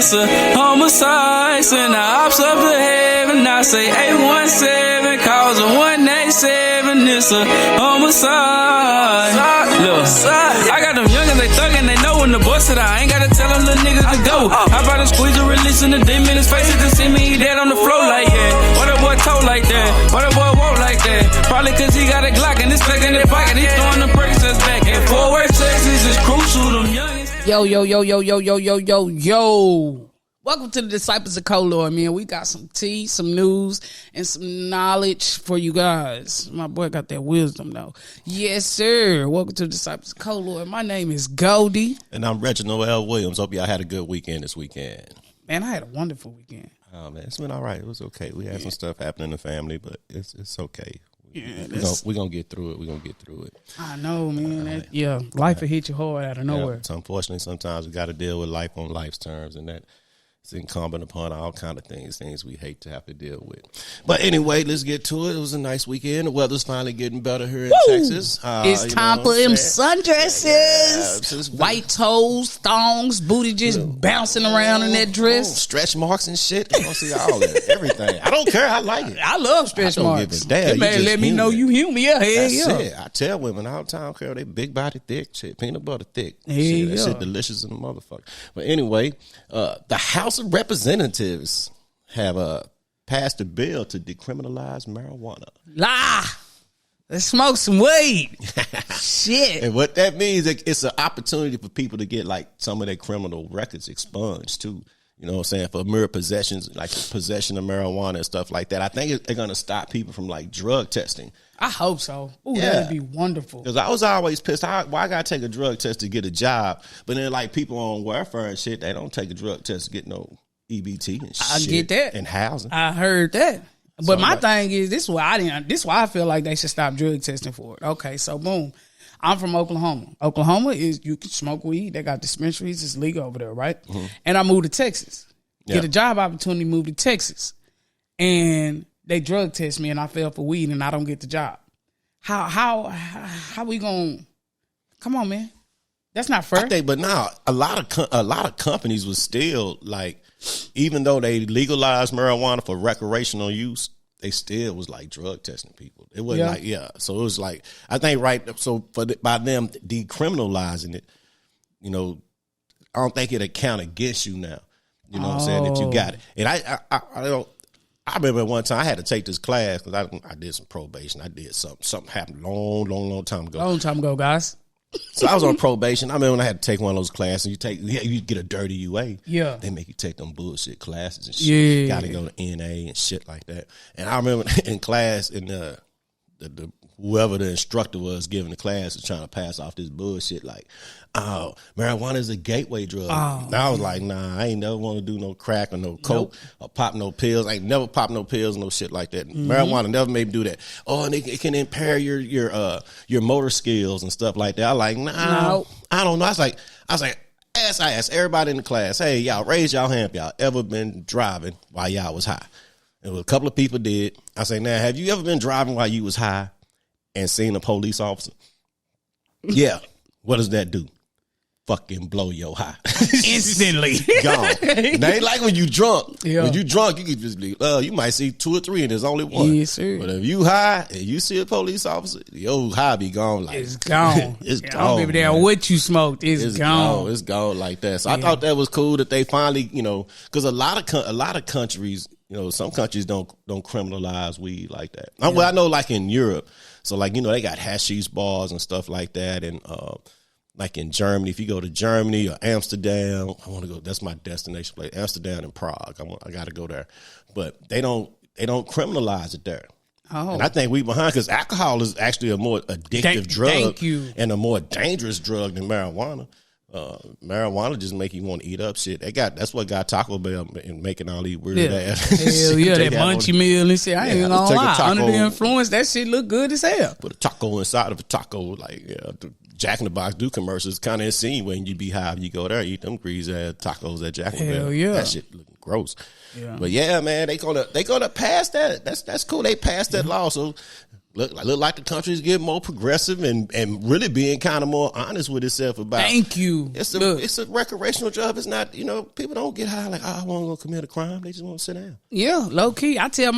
It's a homicide. Send the ops up to heaven. I say 817, cause a 187. It's a homicide. Look, I got them youngins, they thuggin', they know when the boy said I ain't gotta tell them little niggas to go. I brought a squeeze and release in the demon, his face to see me, he dead on the floor like that. Why that boy toe like that? Why that boy walk like that? Probably cause he got a Glock and it's stuck in his pocket, he throwing the brakes us back. And forward Texas is crucial, them youngins. Yo. Welcome to the Disciples of Color, man. We got some tea, some news, and some knowledge for you guys. My boy got that wisdom, though. Yes, sir. Welcome to the Disciples of Color. My name is Goldie. And I'm Reginald L. Williams. Hope y'all had a good weekend this weekend. Man, I had a wonderful weekend. Oh, man, it's been all right. It was okay. We had some stuff happening in the family, but it's okay. Yeah, we're going to get through it. We're going to get through it. I know, man. Life will hit you hard out of nowhere. So unfortunately, sometimes we got to deal with life on life's terms, and that it's incumbent upon all kind of things we hate to have to deal with. But anyway, let's get to it. It was a nice weekend. The weather's finally getting better here in Texas. It's time for them sundresses. Yeah. White toes, thongs, booty just bouncing around in that dress. Stretch marks and shit. I want to see all that. Everything. I don't care. I like it. I love stretch marks. That man let me know you human. Yeah, That's yeah. it. I tell women all the time, girl, they big body thick shit, peanut butter thick. That shit delicious in the motherfucker. But anyway, the House of Representatives have passed a bill to decriminalize marijuana. Let's smoke some weed. Shit. And what that means, it's an opportunity for people to get like some of their criminal records expunged too. You know what I'm saying? For mere possessions, like possession of marijuana and stuff like that. I think they're going to stop people from like drug testing. I hope so. Ooh, that'd be wonderful. Because I was always pissed. Why I got to take a drug test to get a job? But then like people on welfare and shit, they don't take a drug test to get no EBT and shit. I get that. And housing. I heard that. But my thing is, this is why I feel like they should stop drug testing for it. Okay, so boom. I'm from Oklahoma. Oklahoma is you can smoke weed. They got dispensaries. It's legal over there, right? Mm-hmm. And I moved to Texas. Get a job opportunity, move to Texas. And they drug test me and I fell for weed and I don't get the job. How we going? Come on, man. That's not fair. I think, but now a lot of companies was still like, even though they legalized marijuana for recreational use, they still was like drug testing people. It wasn't So it was like, I think by them decriminalizing it, you know, I don't think it'll count against you now. You know what I'm saying? That you got it. And I remember one time I had to take this class because I did some probation. I did something happened long time ago. Long time ago, guys. So I was on probation. I remember when I had to take one of those classes. You get a dirty UA. Yeah. They make you take them bullshit classes and shit. Yeah. Got to go to NA and shit like that. And I remember in class, the whoever the instructor was giving the class was trying to pass off this bullshit like, oh, marijuana is a gateway drug. And I was like, nah, I ain't never want to do no crack or no coke or pop no pills. I ain't never pop no pills, no shit like that. Mm-hmm. Marijuana never made me do that. Oh, and it can impair your motor skills and stuff like that. I like, no. I don't know. I asked everybody in the class, hey, y'all raise y'all hand if y'all ever been driving while y'all was high. And a couple of people did. I say, now, have you ever been driving while you was high and seen a police officer? Yeah. What does that do? Fucking blow your high. Instantly. Gone. It ain't like when you drunk. Yeah. When you drunk, you can just be, you might see 2 or 3 and there's only one. Yes, sir. But if you high and you see a police officer, your high be gone. Like, it's gone. It's gone. I don't give a damn what you smoked. It's gone. It's gone like that. So I thought that was cool that they finally, you know, because a lot of countries, you know, some countries don't criminalize weed like that. Yeah. Well, I know like in Europe, so like, you know, they got hashish bars and stuff like that. And like in Germany, if you go to Germany or Amsterdam, I want to go. That's my destination place. Amsterdam and Prague. I got to go there, but they don't criminalize it there. Oh. And I think we behind because alcohol is actually a more addictive drug and a more dangerous drug than marijuana. Marijuana just make you want to eat up shit. That's what got Taco Bell and making all these weird ass. Hell yeah, that munchy meal and shit. I ain't gonna lie. Under the influence, that shit look good as hell. Put a taco inside of a taco, like Jack in the Box do commercials. Kind of insane when you be high, you go there, eat them greasy ass tacos at Jack in the Box. Yeah, that shit looking gross. Yeah. But yeah, man, they gonna pass that. That's cool. They passed that law, so look like the country's getting more progressive and really being kind of more honest with itself about. Thank you. It's a recreational job. It's not, people don't get high like, oh, I want to go commit a crime. They just want to sit down. Yeah, low key. I tell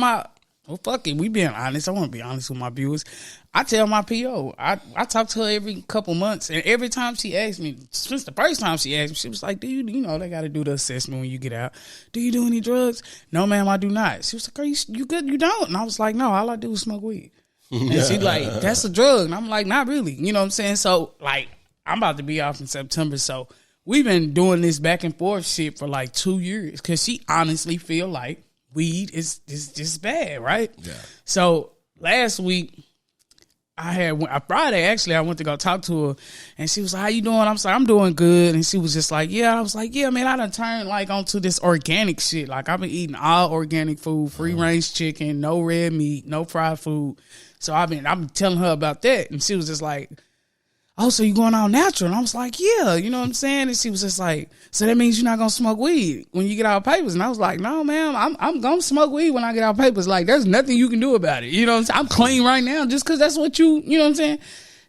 fuck it. We being honest. I want to be honest with my viewers. I tell my PO. I talk to her every couple months, and every time she asks me, since the first time she asked me, she was like, "Do you they got to do the assessment when you get out? Do you do any drugs?" "No, ma'am, I do not." She was like, "Are you good? You don't?" And I was like, "No, all I do is smoke weed." And she's like, "That's a drug," and I'm like, "Not really." You know what I'm saying? So like, I'm about to be off in September, so we've been doing this back and forth shit for like 2 years because she honestly feel like weed is just bad, right? Yeah. So last week, Friday, actually, I went to go talk to her, and she was like, "How you doing?" I was like, "I'm doing good." And she was just like, "Yeah." I was like, "Yeah, man, I done turned like onto this organic shit. Like I've been eating all organic food, free range chicken, no red meat, no fried food." So I'm telling her about that, and she was just like, "Oh, so you going all natural?" And I was like, "Yeah," you know what I'm saying? And she was just like, "So that means you're not gonna smoke weed when you get out of papers?" And I was like, "No, ma'am, I'm gonna smoke weed when I get out of papers. Like, there's nothing you can do about it. You know what I'm saying? I'm clean right now just because that's what you know what I'm saying?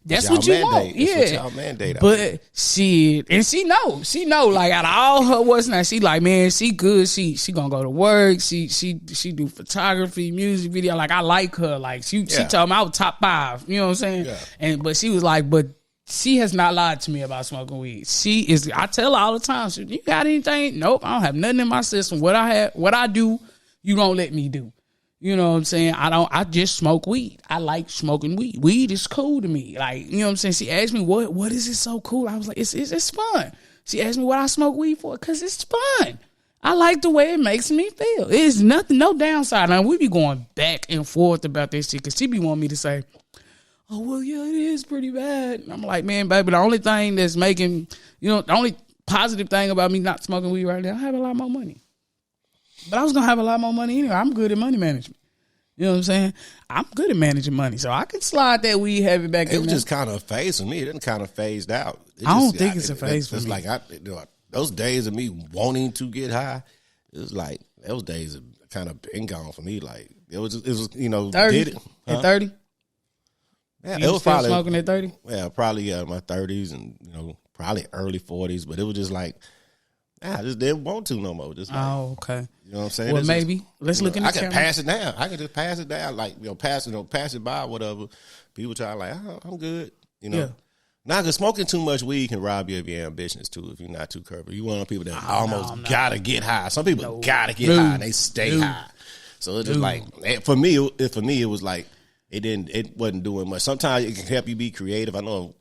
That's what you want. Yeah. That's what y'all mandate. But shit, and she know, like out of all her what's not, she like, man, she good. She gonna go to work. She do photography, music video. Like I like her. Like she told me I was top 5. You know what I'm saying? Yeah. But she was like, but she has not lied to me about smoking weed. I tell her all the time, "You got anything?" "Nope, I don't have nothing in my system. What I do, you don't let me do." You know what I'm saying? I just smoke weed. I like smoking weed. Weed is cool to me. Like, you know what I'm saying? She asked me, what is it so cool? I was like, it's fun. She asked me what I smoke weed for, because it's fun. I like the way it makes me feel. It's nothing, no downside. Now, we be going back and forth about this shit, because she be wanting me to say, "Oh, well, yeah, it is pretty bad." And I'm like, man, baby, the only thing that's making, the only positive thing about me not smoking weed right now, I have a lot more money. But I was going to have a lot more money anyway. I'm good at money management. You know what I'm saying? I'm good at managing money, so I can slide that weed heavy back in. It was just kind of a phase for me. It didn't kind of phased out. I don't think it's a phase for me. It's like those days of me wanting to get high, it was like those days have kind of been gone for me. Like it was 30? Did it? Huh? At 30? Yeah, you it was probably smoking at 30. Yeah, probably my 30s and probably early 40s. But it was just like I just didn't want to no more. Just like, okay. You know what I'm saying? Well, maybe let's look in the camera. I can pass it down. I can just pass it down, like pass it by, whatever. People try like, "Oh, I'm good," Yeah. Now, because smoking too much weed can rob you of your ambitions too. If you're not too careful, you one of the people that almost gotta get high. Some people gotta get high and they stay high. So it's just like for me, it was like it wasn't doing much. Sometimes it can help you be creative. I know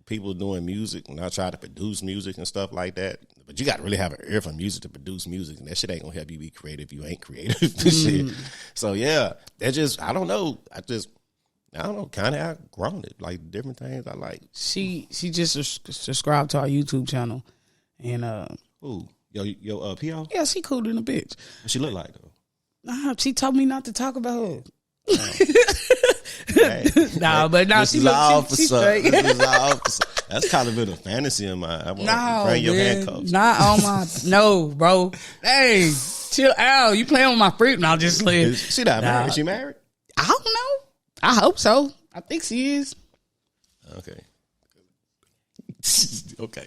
people doing music and I try to produce music and stuff like that. But you got to really have an ear for music to produce music, and that shit ain't gonna help you be creative if you ain't creative. Shit. So yeah, that just I don't know, kind of outgrown it. Like different things I like. She just subscribed to our YouTube channel, and your PO? Yeah, she cool in a bitch. What she look like though? Nah, she told me not to talk about her. Hey, she straight. That's kind of been a fantasy in my. Bring your handcuffs. Not on my. No, bro. Hey, chill out. You playing with my freedom? I'll just live. She not married? Is she married? I don't know. I hope so. I think she is. Okay. Okay.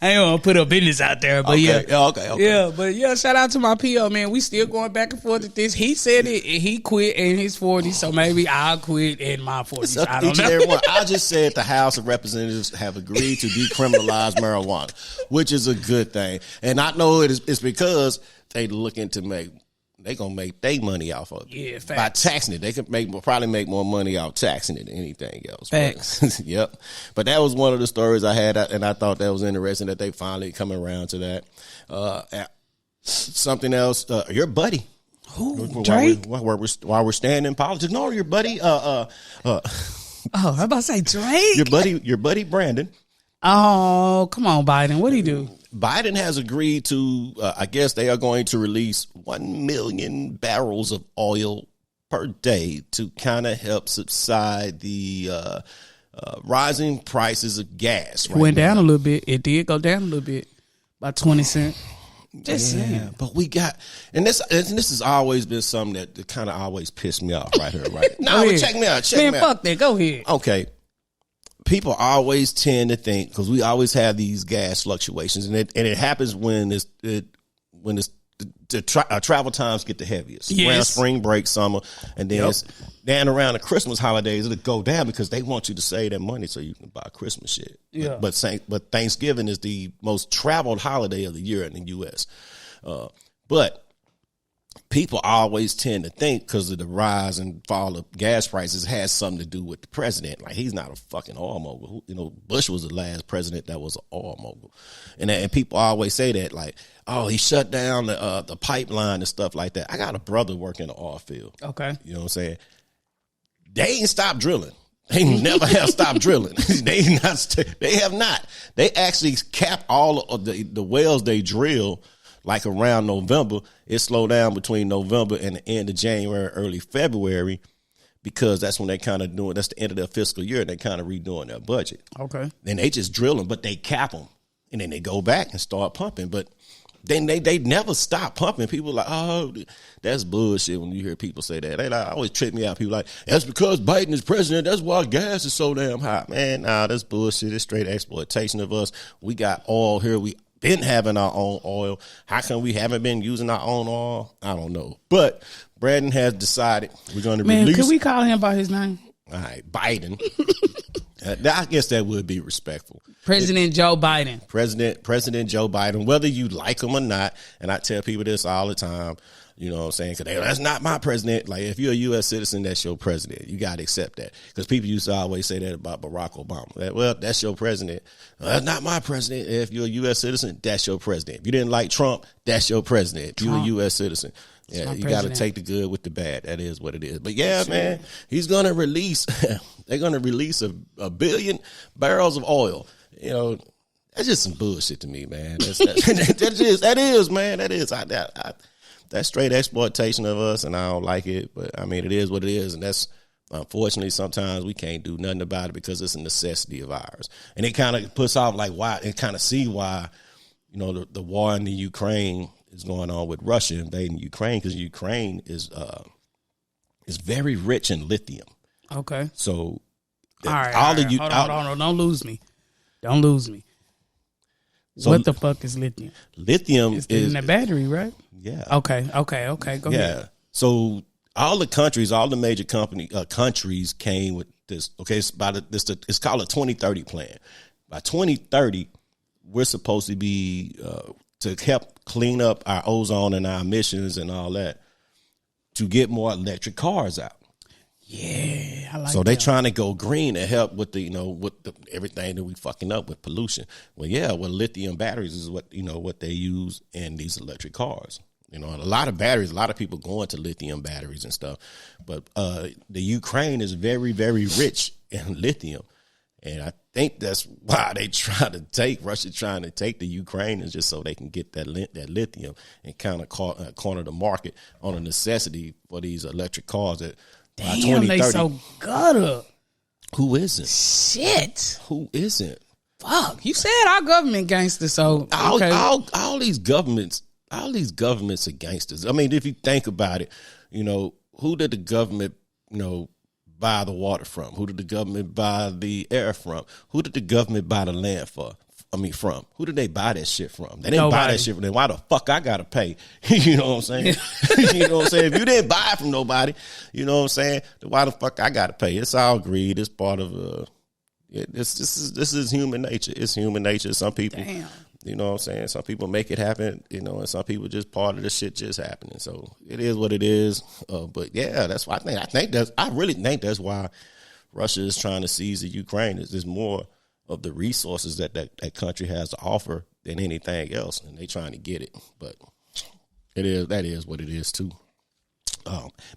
I ain't gonna put her business out there, but okay. Yeah, but yeah, shout out to my PO, man. We still going back and forth with this. He said it, he quit in his 40s, so maybe I'll quit in my 40s. I don't know. I just said the House of Representatives have agreed to decriminalize marijuana, which is a good thing. And I know it's because they looking to they gonna make their money off of it. Yeah, facts. By taxing it. They could probably make more money off taxing it than anything else. Facts. Yep. But that was one of the stories I had, and I thought that was interesting that they finally coming around to that. Something else, your buddy. Who? Drake? While we're staying in politics. No, your buddy I'm about to say Drake. Your buddy Brandon. Oh, come on, Biden. What'd he do? Biden has agreed to, I guess they are going to release 1 million barrels of oil per day to kind of help subside the rising prices of gas. It went down a little bit. It did go down a little bit, by 20 cents. Just saying. But we got, and this has always been something that kind of always pissed me off right here, right? No, but check me out. Man, fuck that. Go ahead. Okay. People always tend to think, because we always have these gas fluctuations, and it happens when travel times get the heaviest. Yes. Around spring break, summer, and then around the Christmas holidays, it'll go down because they want you to save that money so you can buy Christmas shit. Yeah. But Thanksgiving is the most traveled holiday of the year in the U.S. But people always tend to think, because of the rise and fall of gas prices, has something to do with the president. Like, he's not a fucking oil mogul. You know, Bush was the last president that was an oil mogul. And people always say that, like, oh, he shut down the pipeline and stuff like that. I got a brother working in the oil field. Okay. You know what I'm saying? They ain't stopped drilling. They never have stopped drilling. They have not. They actually cap all of the wells they drill. Like around November, it slowed down between November and the end of January, early February, because that's when they kind of doing, that's the end of their fiscal year, and they kind of redoing their budget. Okay. Then they just drill them, but they cap them, and then they go back and start pumping. But then they never stop pumping. People are like, oh, that's bullshit when you hear people say that. They like, always trip me out. People like, that's because Biden is president. That's why gas is so damn high. Man, nah, that's bullshit. It's straight exploitation of us. We got oil here. We been having our own oil. How come we haven't been using our own oil? I don't know. But Brandon has decided we're going to release. Could we call him by his name? All right, Biden. I guess that would be respectful. President Joe Biden. President Joe Biden, whether you like him or not, and I tell people this all the time, you know what I'm saying? Because that's not my president. Like, if you're a U.S. citizen, that's your president. You got to accept that. Because people used to always say that about Barack Obama. Well, that's your president. That's not my president. If you're a U.S. citizen, that's your president. If you didn't like Trump, that's your president. If you're a U.S. citizen. Yeah, you got to take the good with the bad. That is what it is. But yeah, man, he's going to release, they're going to release a billion barrels of oil. You know, that's just some bullshit to me, man. That is, man. That is. That's straight exploitation of us, and I don't like it. But I mean, it is what it is, and that's unfortunately sometimes we can't do nothing about it because it's a necessity of ours. And it kind of puts off like why, and kind of see why, you know, the war in the Ukraine is going on with Russia invading Ukraine, because Ukraine is very rich in lithium. Okay. So all right, hold on, don't lose me. Don't lose me. So, what the fuck is lithium? Lithium is in the battery, right? Yeah. Okay. Go ahead. So all the countries, all the major countries came with this. Okay, it's called a 2030 plan. By 2030, we're supposed to be to help clean up our ozone and our emissions and all that, to get more electric cars out. Yeah, I like so they're trying to go green to help with everything that we fucking up with pollution. Well, lithium batteries is what they use in these electric cars. You know, and a lot of batteries, a lot of people go into lithium batteries and stuff. But the Ukraine is very, very rich in lithium. And I think that's why Russia trying to take the Ukraine, is just so they can get that lithium and kind of corner the market on a necessity for these electric cars that by 2030. They so gutter. Who isn't? Shit. Who isn't? Fuck. You said our government gangsters, so okay. all these governments are gangsters. I mean, if you think about it, you know, who did the government, you know, buy the water from? Who did the government buy the air from? Who did the government buy the land from? Who did they buy that shit from? They didn't buy that shit from them. Why the fuck I gotta pay? You know what I'm saying? You know what I'm saying? If you didn't buy it from nobody, you know what I'm saying? Then why the fuck I gotta pay? It's all greed. It's part of this is human nature. It's human nature. Some people, you know what I'm saying? Some people make it happen, you know, and some people just part of the shit just happening. So it is what it is. But yeah, that's why I really think that's why Russia is trying to seize the Ukraine. There's more of the resources that country has to offer than anything else, and they trying to get it. But that is what it is too.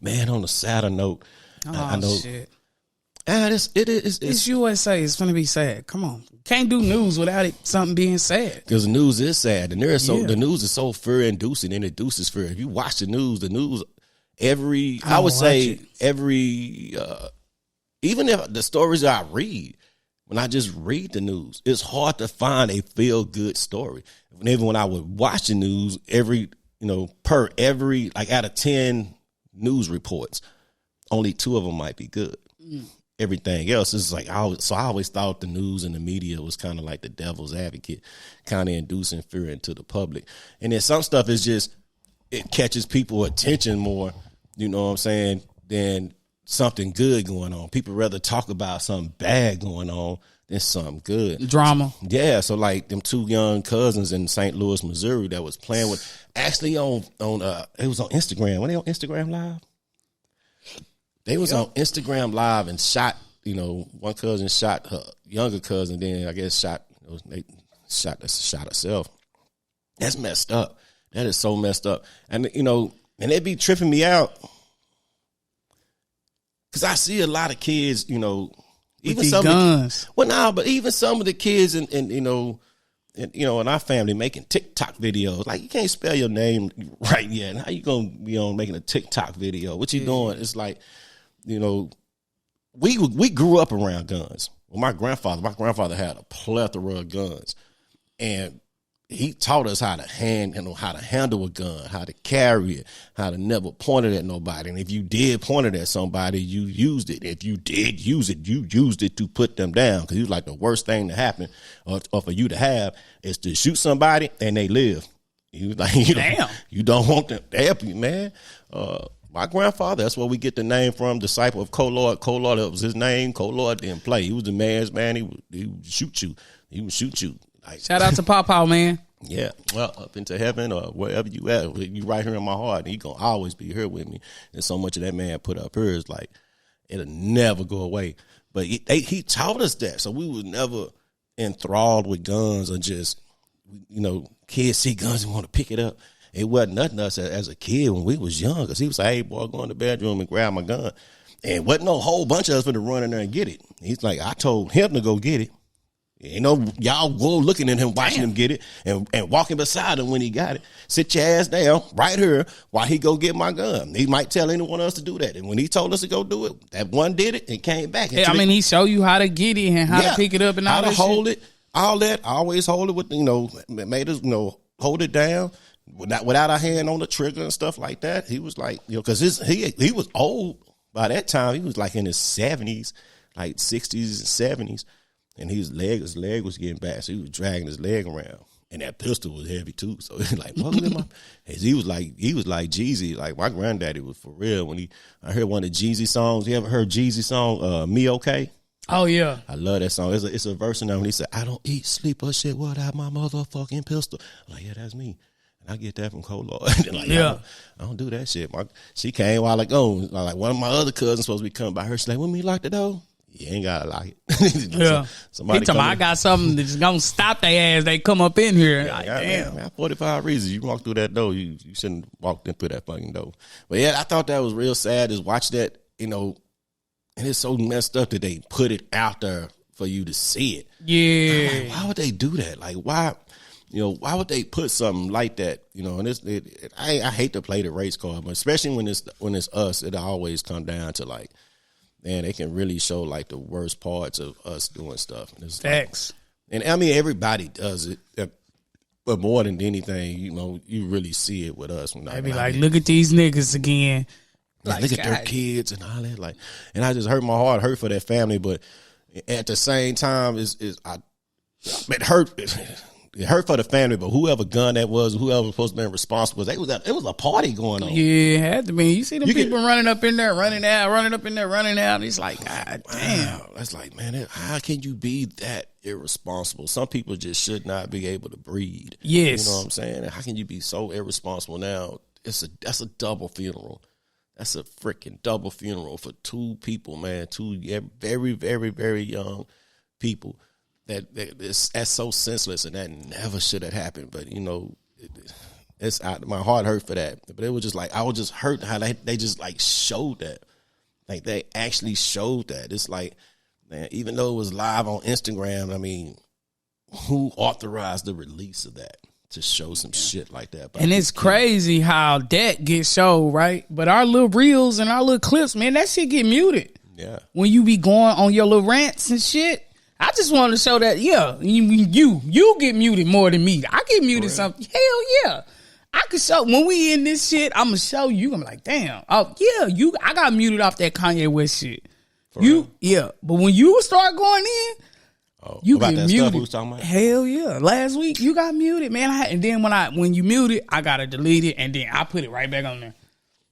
Man, on a sadder note, I know. Shit. It's USA. It's gonna be sad. Come on, can't do news without something being sad. Because the news is sad, and the news is so fear inducing, and it induces fear. If you watch the news even if the stories I read, when I just read the news, it's hard to find a feel good story. And even when I would watch the news, like out of 10 news reports, only 2 of them might be good. Everything else is like, I always thought the news and the media was kind of like the devil's advocate, kind of inducing fear into the public. And then some stuff is just, it catches people attention more, you know what I'm saying, than something good going on. People rather talk about something bad going on than something good. Drama. Yeah, so like them 2 young cousins in St. Louis, Missouri that was playing with, actually it was on Instagram. Were they on Instagram Live? They was on Instagram Live and shot, one cousin shot her younger cousin, then I guess shot herself. That's messed up. That is so messed up. And, and it be tripping me out. Because I see a lot of kids, even with some guns. But even some of the kids in our family making TikTok videos. Like, you can't spell your name right yet. How you gonna be on making a TikTok video? What you doing? It's like, we grew up around guns. Well, my grandfather had a plethora of guns, and he taught us how to handle a gun, how to carry it, how to never point it at nobody. And if you did point it at somebody, you used it. If you did use it, you used it to put them down. Because he was like, the worst thing to happen or for you to have is to shoot somebody and they live. He was like, you don't want them to help you, man. My grandfather, that's where we get the name from, disciple of Colord. Colord, that was his name. Colord didn't play. He was the man's man. He would shoot you. He would shoot you. Like, shout out to Pawpaw, man. Yeah, well, up into heaven or wherever you at, you right here in my heart, and he gonna always be here with me. And so much of that man put up here is like, it'll never go away. But he taught us that, so we was never enthralled with guns or just, kids see guns and want to pick it up. It wasn't nothing us as a kid when we was young, because he was like, hey, boy, go in the bedroom and grab my gun. And wasn't no whole bunch of us going to run in there and get it. He's like, I told him to go get it. Y'all go looking at him, watching him get it, and walking beside him when he got it. Sit your ass down right here while he go get my gun. He might tell anyone else to do that. And when he told us to go do it, that one did it and came back. And he showed you how to get it and how to pick it up and all that. How to hold it, all that. I always hold it with, made us, hold it down without a hand on the trigger and stuff like that. He was like, because he was old by that time. He was like in his 70s, like 60s and 70s. And his leg was getting bad, so he was dragging his leg around. And that pistol was heavy too. So he's like, what was he was like Jeezy. Like, my granddaddy was for real. When I heard one of Jeezy songs. You ever heard Jeezy song, D.O.K? Oh yeah. I love that song. It's a verse in there when he said, I don't eat, sleep, or shit without my motherfucking pistol. I'm like, yeah, that's me. And I get that from Colord. Like, yeah. I don't do that shit. She came while ago. Like, one of my other cousins supposed to be coming by her. She's like, when we lock the door? You ain't gotta like it. Yeah. Somebody tell me I got something that's gonna stop their ass. They come up in here. Yeah, like, damn. Man, 45 reasons. You walk through that door, you shouldn't walk through that fucking door. But yeah, I thought that was real sad. Is watch that, and it's so messed up that they put it out there for you to see it. Yeah. Like, why would they do that? Like, why? Why would they put something like that? And I hate to play the race card, but especially when it's us, it always come down to like, man, they can really show like the worst parts of us doing stuff. Facts. And I mean, everybody does it, but more than anything, you really see it with us. They be like, look at these niggas again. Like, look at their kids and all that. Like, and I just hurt my heart, hurt for that family, but at the same time, it hurt. It hurt for the family, but whoever gun that was, whoever was supposed to be responsible, it was a party going on. Yeah, it had to be. You see them people running up in there, running out, running up in there, running out. It's like, God damn. Wow. That's like, man, how can you be that irresponsible? Some people just should not be able to breathe. Yes. You know what I'm saying? How can you be so irresponsible now? That's a double funeral. That's a freaking double funeral for 2 people, man. 2 very, very, very young people. That's so senseless, and that never should have happened. But my heart hurt for that. But it was just like, I was just hurt how they just like showed that, like they actually showed that. It's like, man, even though it was live on Instagram, I mean, who authorized the release of that to show some shit like that? And it's crazy how that gets showed, right? But our little reels and our little clips, man, that shit get muted. Yeah, when you be going on your little rants and shit. I just want to show that, you get muted more than me. I get muted something. Hell yeah. I can show, when we in this shit, I'm going to show you. I'm like, damn. Oh, yeah, I got muted off that Kanye West shit. Yeah. But when you start going in, you get muted. Stuff we was talking about? Hell yeah. Last week, you got muted, man. And then when you muted, I got to delete it, and then I put it right back on there.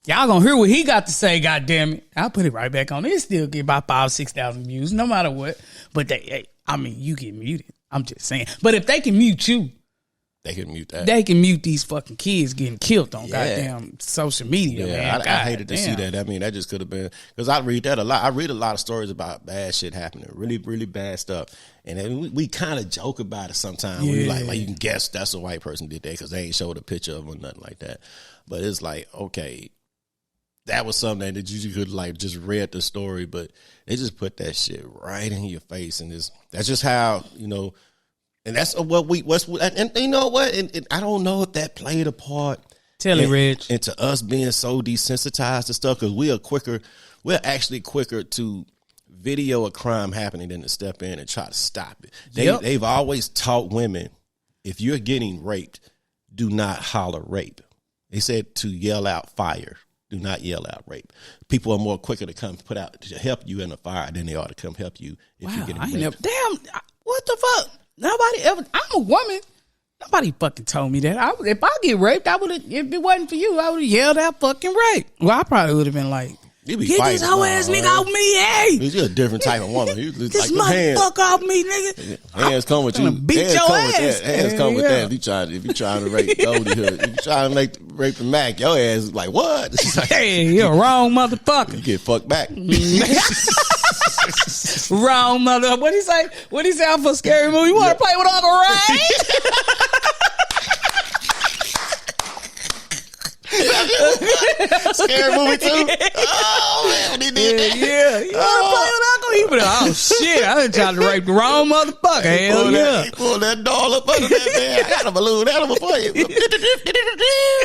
Y'all gonna hear what he got to say, goddamn it. I'll put it right back on. It still get about 5,000-6,000 views, no matter what. But you get muted. I'm just saying. But if they can mute you, they can mute that. They can mute these fucking kids getting killed on goddamn social media, man. I hated to see that. I mean, that just could have been, because I read that a lot. I read a lot of stories about bad shit happening, really, really bad stuff. And then we kind of joke about it sometimes. We like you can guess that's a white person did that because they ain't showed a picture of them or nothing like that. But it's like, okay, that was something that you could like just read the story, but they just put that shit right in your face, and that's just how, you know. And that's and you know what? And I don't know if that played a part. Tell it, Reg. Into us being so desensitized to stuff, because we're actually quicker to video a crime happening than to step in and try to stop it. They've always taught women, if you're getting raped, do not holler rape. They said to yell out fire. Do not yell out rape. People are more quicker to come to help you in a fire than they are to come help you if you're getting raped. Damn, what the fuck? Nobody ever. I'm a woman. Nobody fucking told me that. If I get raped, I would have. If it wasn't for you, I would have yelled out fucking rape. Well, I probably would have been like, "Get this whole ass nigga off me, hey!" You're a different type of woman. You this like motherfucker off me, nigga. Hands come with you. Beat your ass. Hands come with that. If you trying to rape Goldie Hood, if you trying to rape the Mac, your ass is like, what? Hey, you're a wrong motherfucker. You get fucked back. Wrong mother. What he say? What he say out for Scary Movie? You want to play with Uncle Ray? Scary Movie too? Oh, man, he did that. Yeah. You want to play with Uncle? He put oh, shit. I done tried to rape the wrong motherfucker. Hell yeah. He pulled that doll up under that man. I got a balloon animal for you.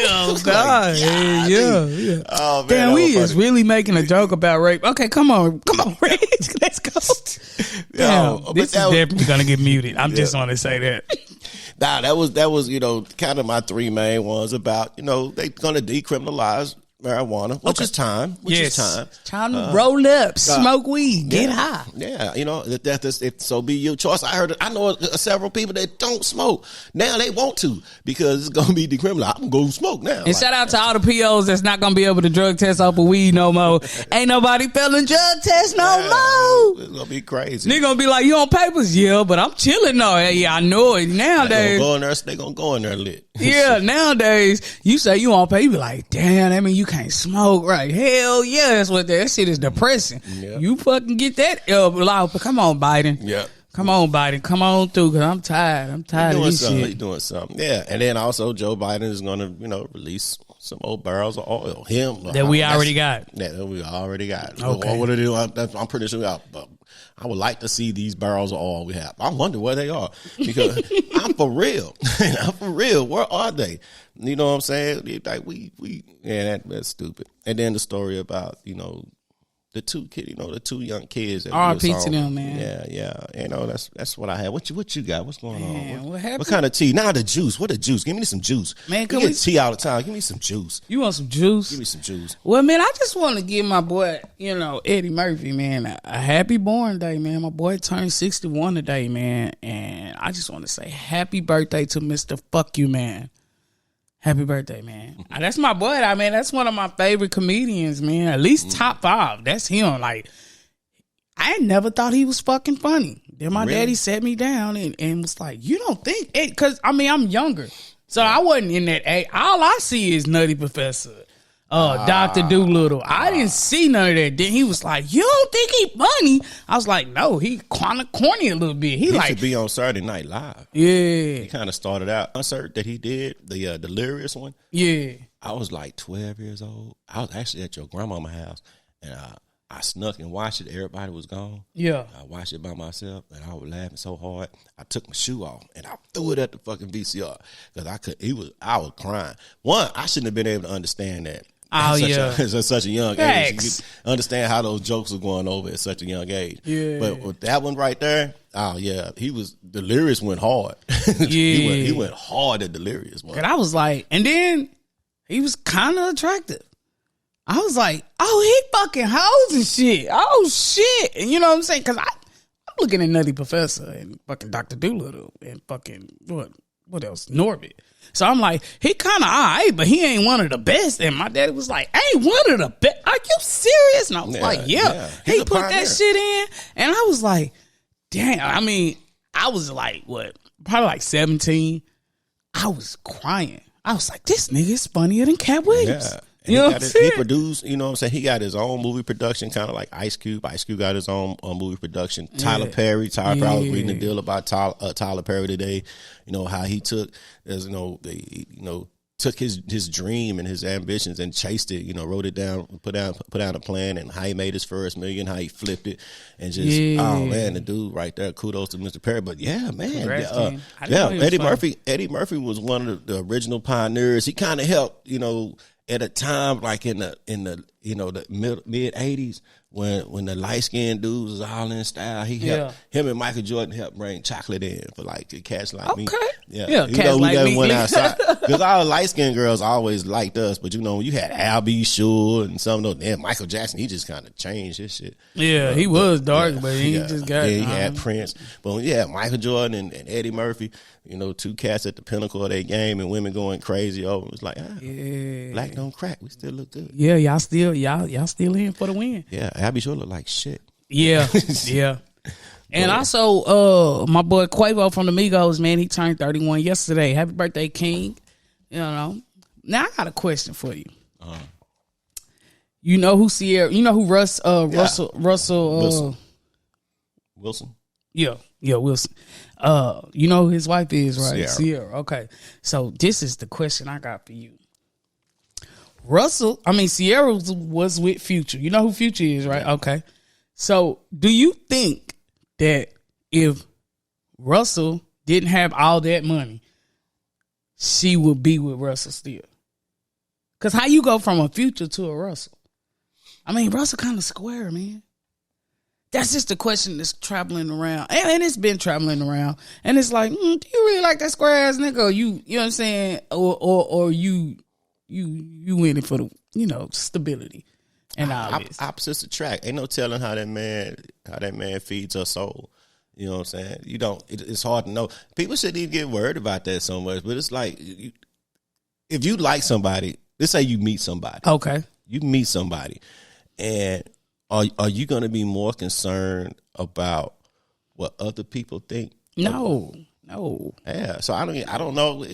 Oh, God. Yeah. Oh, man. Damn, we is really making a joke about rape. Okay, come on, Reg. Let's go. Damn, this is definitely going to get muted. I'm just want to say that. Nah, that was, you know, kind of my three main ones about, you know, they going to decriminalize marijuana, which is time. Time to roll up, smoke weed, get high. Yeah, you know, if so be your choice. I know several people that don't smoke. Now they want to because it's going to be decriminalized. I'm going to smoke now. And shout out to all the POs that's not going to be able to drug test off of weed no more. Ain't nobody failing drug tests no more. It's going to be crazy. They going to be like, you on papers? Yeah, but I'm chilling though. Yeah, I know it. Nowadays. They going to go in there lit. Yeah, nowadays, you say you on paper, you be like, damn, that mean you can't smoke, right? Hell yeah, that's what that shit is depressing. Yeah. You fucking get that come on, Biden. Yeah. Come on, Biden. Come on through, because I'm tired. I'm tired of this shit. He's doing something. Yeah, and then also Joe Biden is going to, you know, release some old barrels of oil. That we already got. That we already got. Okay. What I'm pretty sure I would like to see these barrels of oil we have. I wonder where they are, because I'm for real. I'm for real. Where are they? You know what I'm saying? Like that's stupid. And then the story about, you know, the two young kids. R.I.P. to them, man. Yeah. You know, that's what I had. What you got? What's going on? What happened? What kind of tea? Now the juice. What the juice? Give me some juice. Man, we get tea all the time. Give me some juice. You want some juice? Give me some juice. Well, man, I just want to give my boy, you know, Eddie Murphy, man, a happy born day, man. My boy turned 61 today, man. And I just want to say happy birthday to Mr. Fuck You, man. Happy birthday, man. That's my boy. I mean, that's one of my favorite comedians, man. At least top 5. That's him. Like, I never thought he was fucking funny. Then my daddy sat me down and was like, you don't think it? Because, I mean, I'm younger. So I wasn't in that age. All I see is Nutty Professor. Dr. Doolittle. I didn't see none of that. Then he was like, you don't think he funny? I was like, no, he kind of corny a little bit. He like should be on Saturday Night Live. Yeah. He kind of started out concert that he did, the Delirious one. Yeah. I was like 12 years old. I was actually at your grandmama's house, and I snuck and watched it. Everybody was gone. Yeah. I watched it by myself, and I was laughing so hard. I took my shoe off, and I threw it at the fucking VCR because I was crying. One, I shouldn't have been able to understand that. at such a young age. You understand how those jokes are going over at such a young age. Yeah. But with that one right there, he was Delirious went hard. he went hard at Delirious. And I was like, and then he was kind of attractive. I was like, oh, he fucking hoes and shit. Oh shit, and you know what I'm saying? Because I'm looking at Nutty Professor and fucking Dr. Doolittle and fucking what else? Norbit. So I'm like, he kind of alright, but he ain't one of the best. And my daddy was like, ain't one of the best. Are you serious? And I was like, yeah. He put that shit in, and I was like, damn. I mean, I was like, probably like 17. I was crying. I was like, this nigga is funnier than Cat Williams. Yeah. You know what I'm saying? He produced, you know what I'm saying? He got his own movie production, kind of like Ice Cube. Ice Cube got his own movie production. Tyler Perry. I was reading a deal about Tyler Perry today. You know, how he took, took his dream and his ambitions and chased it, wrote it down, put out a plan, and how he made his first $1 million, how he flipped it, and just, oh man, the dude right there, kudos to Mr. Perry. But yeah, man. Congrats, Eddie Murphy was one of the original pioneers. He kind of helped, at a time like in the mid 80s when the light skinned dudes was all in style, he helped him and Michael Jordan helped bring chocolate in for like cats like me. Yeah, cats we never went outside because all the light skinned girls always liked us, but when you had Al B. Sure and some of those, Michael Jackson, he just kind of changed his shit. Yeah, he was dark, but he just got he had Prince, but Michael Jordan and Eddie Murphy. Two cats at the pinnacle of their game and women going crazy over. It's like, black don't crack. We still look good. Yeah, y'all still in for the win. Yeah, Abby sure look like shit. Yeah, yeah. And also, my boy Quavo from the Migos, man, he turned 31 yesterday. Happy birthday, King. Now I got a question for you. You know who Sierra? You know who Russell Wilson? Yeah, Wilson. You know who his wife is, right? Sierra. Okay. So this is the question I got for you. Sierra was with Future. You know who Future is, right? Okay. So do you think that if Russell didn't have all that money, she would be with Russell still? Because how you go from a Future to a Russell? Russell kind of square, man. That's just the question that's traveling around. And it's been traveling around. And it's like, do you really like that square ass nigga? Or you know what I'm saying? Or you in it for the, stability and all this. Opposites attract. Ain't no telling how that man feeds her soul. You know what I'm saying? It's hard to know. People shouldn't even get worried about that so much. But it's like, if you like somebody, let's say you meet somebody. Okay. You meet somebody. And are you going to be more concerned about what other people think? No. Yeah. So I don't know.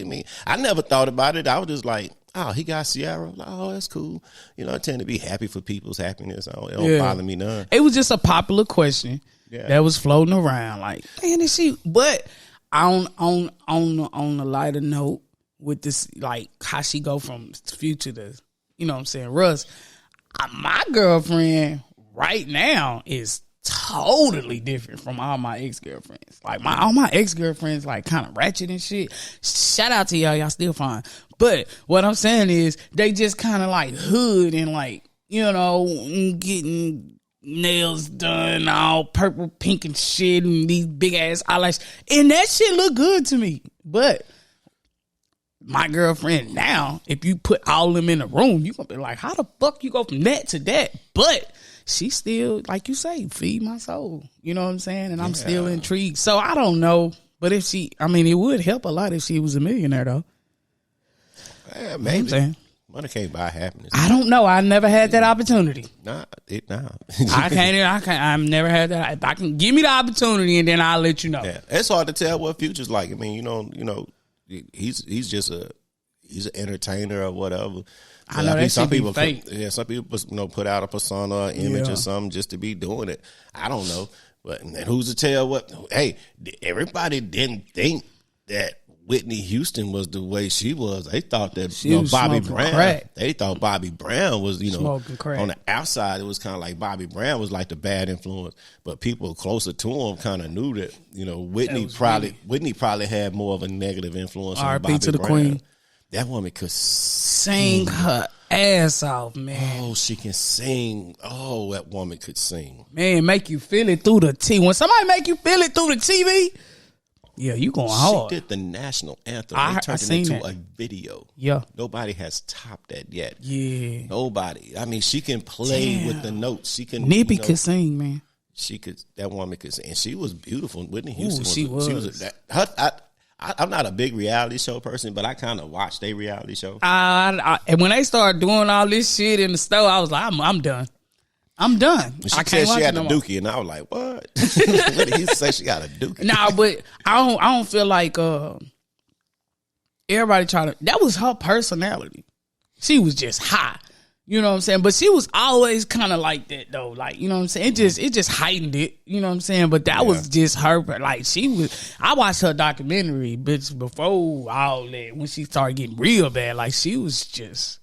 I never thought about it. I was just like, oh, he got Sierra. Like, oh, that's cool. I tend to be happy for people's happiness. It don't bother me none. It was just a popular question that was floating around. Like, man, is she? But on a lighter note, with this, like how she go from Future to, Russ. My girlfriend right now is totally different from all my ex-girlfriends. Like all my ex-girlfriends like kind of ratchet and shit. Shout out to y'all still fine. But what I'm saying is they just kind of like hood and like, getting nails done all purple, pink and shit and these big ass eyelashes. And that shit look good to me. But my girlfriend now, if you put all of them in a room, you gonna be like, how the fuck you go from that to that? But she still, like you say, feed my soul. You know what I'm saying? And I'm still intrigued. So I don't know. But if she, it would help a lot if she was a millionaire though. Yeah, maybe. You know what I'm saying? Money can't buy happiness. I don't know. I never had that opportunity. Nah. I can't. I've never had that. If I can give me the opportunity, and then I'll let you know. Yeah, it's hard to tell what Future's like. He's just he's an entertainer or whatever. I know that some people fake. Some people put out a persona or image or something just to be doing it. I don't know, but and who's to tell what? Hey, everybody didn't think that Whitney Houston was the way she was. They thought that Bobby Brown. Crack. They thought Bobby Brown was smoking crack. On the outside. It was kind of like Bobby Brown was like the bad influence, but people closer to him kind of knew that Whitney probably had more of a negative influence on Bobby R.I.P. to the Brown. Queen. That woman could sing her ass off, man. Oh, she can sing. Oh, that woman could sing. Man, make you feel it through the TV. When somebody make you feel it through the TV, yeah, you going hard. She did the national anthem. They turned it into a video. Yeah. Nobody has topped that yet. Yeah. Nobody. I mean, she can play with the notes. She can. Nippy could sing, man. She could. That woman could sing, and she was beautiful. Whitney Houston. Ooh, she was. I'm not a big reality show person, but I kind of watched a reality show. And when they started doing all this shit in the store, I was like, I'm done. I'm done. She said she had a dookie, and I was like, what? What did he say? She got a dookie? Nah, but I don't feel like everybody trying to. That was her personality. She was just high. You know what I'm saying? But she was always kind of like that though. Like, you know what I'm saying? It just heightened it. You know what I'm saying? But that was just her. Like, she was. I watched her documentary, bitch, before all that, when she started getting real bad. Like, she was just.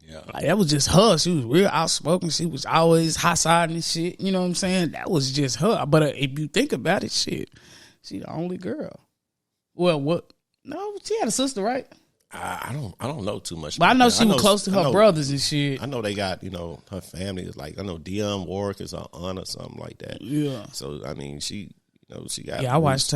Yeah. Like, that was just her. She was real outspoken. She was always high-siding and shit. You know what I'm saying? That was just her. But if you think about it, shit, she the only girl. Well, what? No, she had a sister, right? I don't know too much. But I know she was close to her brothers and shit. I know they got, her family is like, I know Dionne Warwick is her aunt or something like that. Yeah. So I mean, she got. Yeah, I watched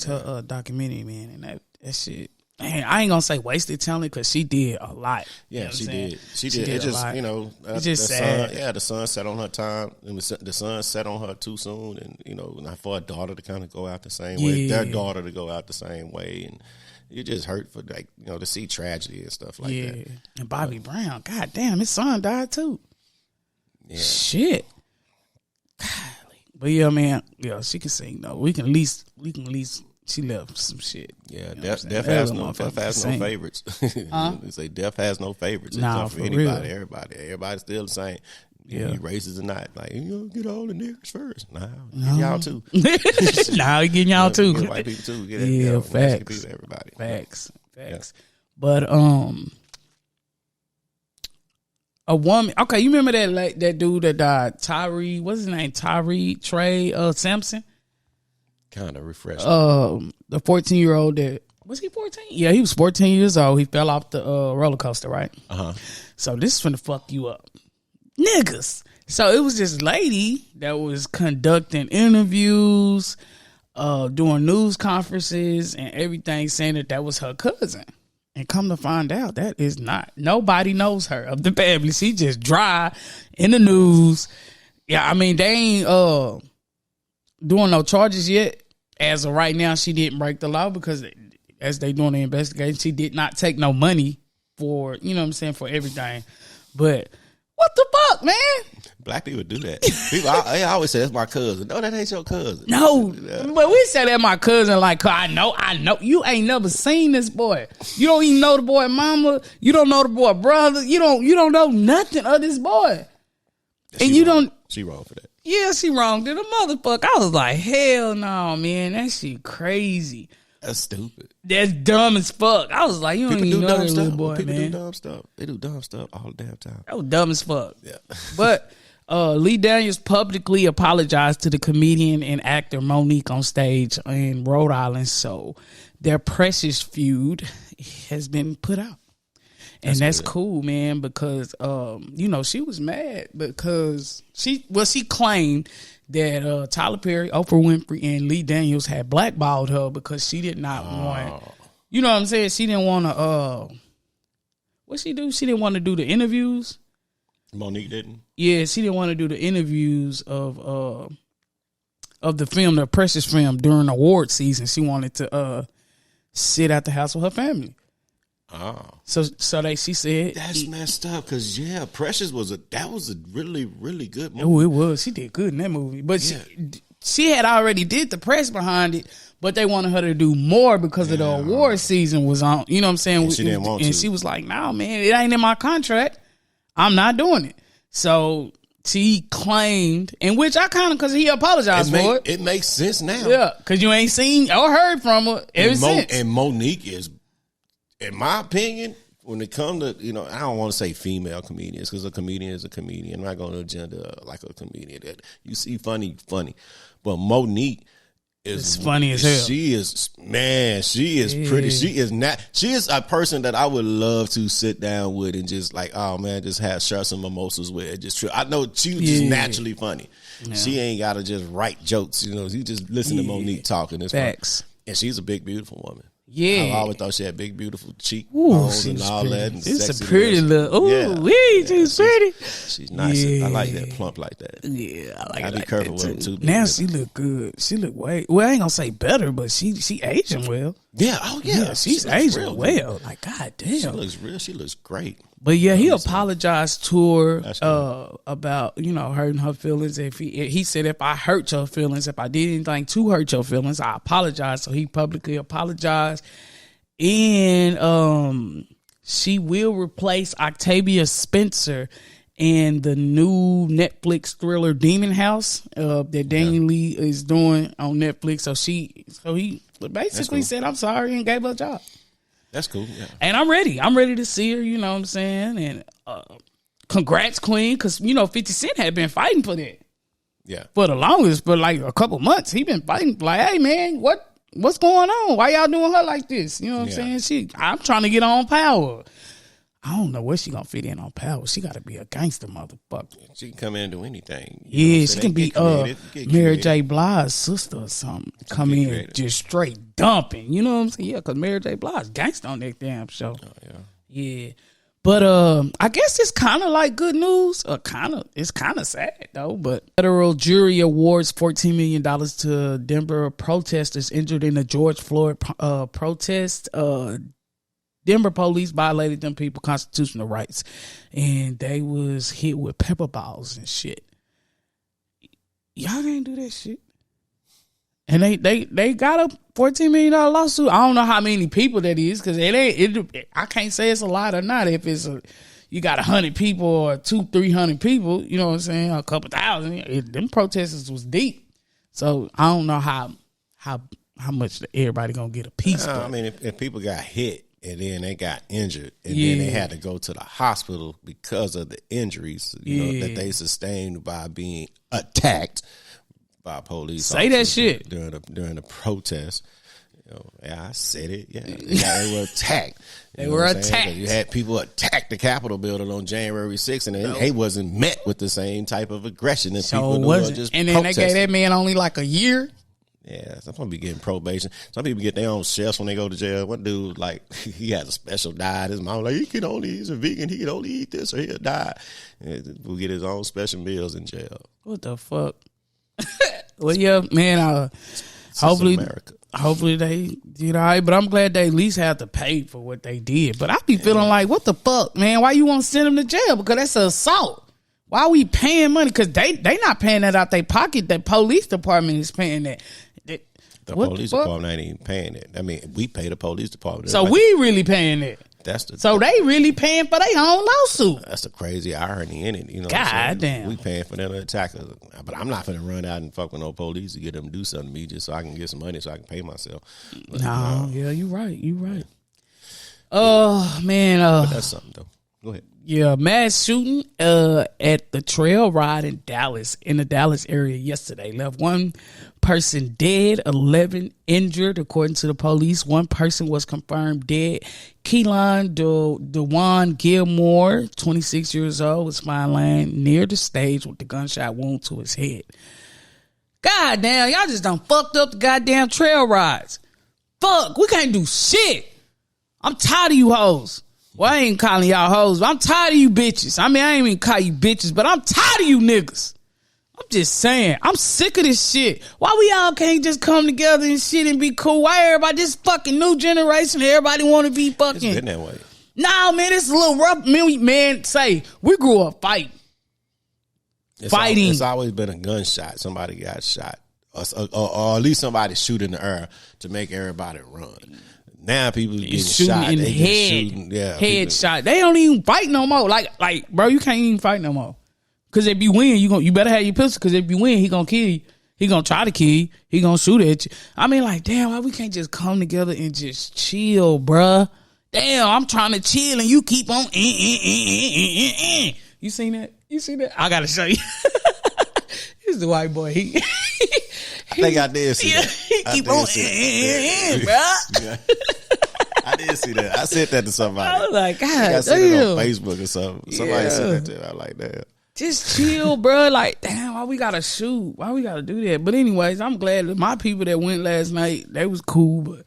her documentary, man, and that shit. Man, I ain't gonna say wasted talent because she did a lot. Yeah, you know she did. She did. It just, it's just sad. The sun set on her time, and the sun set on her too soon, and not for a daughter to kind of go out the same way, their daughter to go out the same way, and it just hurt for to see tragedy and stuff like that. And Bobby Brown, god damn, his son died too. Yeah, shit. But yeah, man, she can sing though. We can at least. She left some shit. Yeah, Death has no favorites. They say Death has no favorites. It's not for anybody, real. Everybody's still the same. Yeah, he racist or not. Like, get all the niggas first. Nah, get y'all too. Nah, he getting y'all too. Get white people too. Facts. Everybody. Facts. Yeah. But a woman. Okay, you remember that dude that died? Tyree. What's his name? Trey Sampson. Kind of refreshed. The 14-year-old that was he 14? Yeah, he was 14 years old. He fell off the roller coaster, right? So this is finna fuck you up, niggas. So it was this lady that was conducting interviews, doing news conferences and everything, saying that was her cousin. And come to find out, that is not. Nobody knows her of the family. She just dry in the news. Yeah, I mean, they ain't doing no charges yet. As of right now, she didn't break the law because as they doing the investigation, she did not take no money for, for everything. But what the fuck, man? Black people do that. People, I always say, that's my cousin. No, that ain't your cousin. No, but we say that my cousin, like, I know. You ain't never seen this boy. You don't even know the boy mama. You don't know the boy brother. You don't know nothing of this boy. And you don't. She wrong for that. Yeah, she wrong to the motherfucker. I was like, hell no, man. That shit crazy. That's stupid. That's dumb as fuck. I was like, you don't even know that little boy, People man. do dumb stuff. They do dumb stuff all the damn time. That was dumb as fuck. Yeah. But Lee Daniels publicly apologized to the comedian and actor Monique on stage in Rhode Island. So their precious feud has been put out. And that's cool, man, because, she was mad because she claimed that Tyler Perry, Oprah Winfrey, and Lee Daniels had blackballed her because she did not want, you know what I'm saying? She didn't want to, what'd she do? She didn't want to do the interviews. Monique didn't? Yeah, she didn't want to do the interviews of the film, the Precious film, during award season. She wanted to sit at the house with her family. Oh, so she said that's messed up because Precious was a really, really good movie. Oh, it was. She did good in that movie, but she had already did the press behind it, but they wanted her to do more because of the award season was on. You know what I'm saying? And she didn't want to. And she was like, "No, man, it ain't in my contract. I'm not doing it." So she claimed, in which I kind of, because he apologized for it. It makes sense now. Yeah, because you ain't seen or heard from her ever since. And Monique is, in my opinion, when it comes to, I don't want to say female comedians because a comedian is a comedian. I'm not going to gender like a comedian that you see funny. But Monique It's funny as hell. She is, man, she is pretty. She is a person that I would love to sit down with and just like, oh man, just share some mimosas with. I know she's just naturally funny. Yeah. She ain't got to just write jokes. You just listen to Monique talking. It's facts. Fun. And she's a big, beautiful woman. Yeah, I always thought she had big, beautiful cheekbones and all that. And it's a pretty little. She's pretty. She's nice. Yeah. I like that, plump like that. Yeah, I like. I be careful with her too. Now she look good. She look I ain't gonna say better, but she aging well. Yeah. Oh yeah. She's aging well. Like God damn. She looks real. She looks great. But yeah, he apologized to her about hurting her feelings. If he said, if I hurt your feelings, if I did anything to hurt your feelings, I apologize. So he publicly apologized, and she will replace Octavia Spencer in the new Netflix thriller Demon House that Daniel Lee is doing on Netflix. So he basically said, I'm sorry, and gave her a job. That's cool. Yeah. And I'm ready. I'm ready to see her, you know what I'm saying? And congrats, Queen, because, 50 Cent had been fighting for that. Yeah. For the longest, for like a couple months. He been fighting like, hey, man, what's going on? Why y'all doing her like this? You know what I'm saying? I'm trying to get on Power. I don't know where she gonna fit in on Power. She got to be a gangster motherfucker. She can come in and do anything. Yeah, she can be Mary J. Blige's sister or something. Come in just straight dumping. You know what I'm saying? Yeah, because Mary J. Blige gangster on that damn show. Oh, yeah. Yeah. But I guess it's kind of like good news. It's kind of sad though. But federal jury awards $14 million to Denver protesters injured in the George Floyd protest. Denver police violated them people constitutional rights, and they was hit with pepper balls and shit. Y'all can't do that shit. And they got a $14 million lawsuit. I don't know how many people that is, because I can't say it's a lot or not. If you got 100 people or 200-300 people, you know what I'm saying, a couple thousand. Them protesters was deep. So I don't know how much everybody gonna get a piece. I mean, if people got hit and then they got injured, and then they had to go to the hospital because of the injuries that they sustained by being attacked by police. Say that shit during the protest. I said it. Yeah, they were attacked. They were attacked. You had people attack the Capitol building on January 6th, and they wasn't met with the same type of aggression that people were just. And then they gave that man only like a year. Yeah, some people be getting probation. Some people get their own chefs when they go to jail. One dude, like, he has a special diet. His mom, like, he's a vegan. He can only eat this or he'll die. And we'll get his own special meals in jail. What the fuck? Well, yeah, man, hopefully they did all right. But I'm glad they at least have to pay for what they did. But I be feeling like, what the fuck, man? Why you want to send them to jail? Because that's an assault. Why are we paying money? Because they not paying that out their pocket. The police department is paying that. The police department ain't even paying it. I mean, we pay the police department. So we really paying it. So they really paying for their own lawsuit. That's the crazy irony in it. God damn. We paying for them to attack us. But I'm not finna run out and fuck with no police to get them to do something to me just so I can get some money so I can pay myself. But, yeah, you right. Oh, man. But that's something, though. Go ahead. Yeah, mass shooting at the trail ride in the Dallas area yesterday left one person dead, 11 injured, according to the police. One person was confirmed dead. Keelan DeJuan Gilmore, 26 years old, was found laying near the stage with the gunshot wound to his head. God damn, y'all just done fucked up the goddamn trail rides. Fuck, we can't do shit. I'm tired of you hoes. Well, I ain't calling y'all hoes, but I'm tired of you bitches. I mean, I ain't even call you bitches, but I'm tired of you niggas. I'm just saying, I'm sick of this shit. Why we all can't just come together and shit and be cool? Why everybody, this fucking new generation, everybody want to be fucking. It's been that way. Nah, man, it's a little rough. Man, say, we grew up fighting. It's always been a gunshot. Somebody got shot. Or at least somebody shoot in the air to make everybody run. Now people getting shooting shot in the head. Headshot. They don't even fight no more. Like, bro, you can't even fight no more. Cause if you win, you better have your pistol. Cause if you win, he gonna kill you. He gonna try to kill you. He gonna shoot at you. I mean, like, damn, why we can't just come together and just chill, bruh? Damn, I'm trying to chill and you keep on. You seen that? I gotta show you. This is the white boy. think I did see that. He keep on, bro. I did see that. I said that to somebody. I was like, God, I said it on Facebook or something. Somebody said that to me. I was like, damn. Just chill, bro. Like, damn, why we gotta shoot? Why we gotta do that? But anyways, I'm glad that my people that went last night, they was cool, but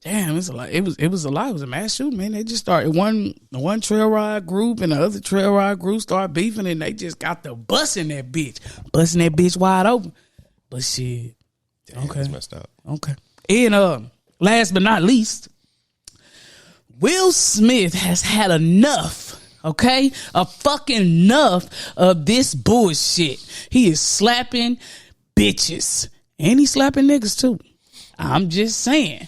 damn, it's a lot. It was a lot. It was a mass shooting, man. They just started one trail ride group and the other trail ride group started beefing, and they just got the busting that bitch wide open. But shit, damn, okay, that's messed up. Okay, and last but not least, Will Smith has had enough. Okay, a fucking enough of this bullshit. He is slapping bitches and he's slapping niggas too. I'm just saying.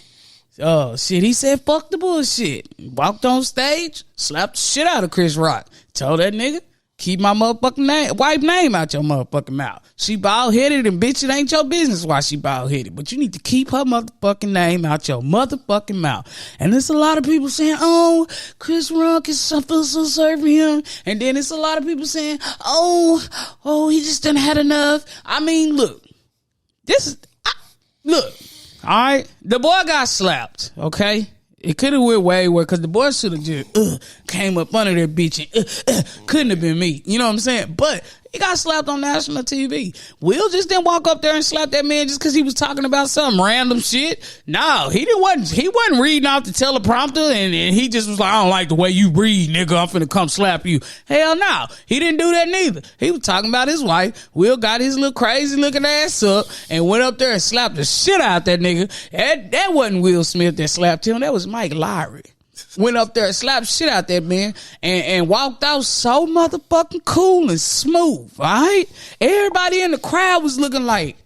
Oh shit, he said fuck the bullshit. Walked on stage, slapped the shit out of Chris Rock. Told that nigga, keep my motherfucking wife name out your motherfucking mouth. She bald headed and bitch, it ain't your business why she bald headed. But you need to keep her motherfucking name out your motherfucking mouth. And there's a lot of people saying, oh, Chris Rock is so sorry for him. And then it's a lot of people saying, oh, he just done had enough. I mean, look, look. All right, the boy got slapped. Okay, it could have went way worse because the boy should have just came up under that bitch and couldn't have been me. You know what I'm saying? But he got slapped on national TV. Will just didn't walk up there and slap that man just because he was talking about some random shit. No, he wasn't reading off the teleprompter and he just was like, I don't like the way you read, nigga. I'm finna come slap you. Hell no, he didn't do that neither. He was talking about his wife. Will got his little crazy looking ass up and went up there and slapped the shit out that nigga. That wasn't Will Smith that slapped him. That was Mike Lowry. Went up there and slapped shit out that man and walked out so motherfucking cool and smooth, all right? Everybody in the crowd was looking like,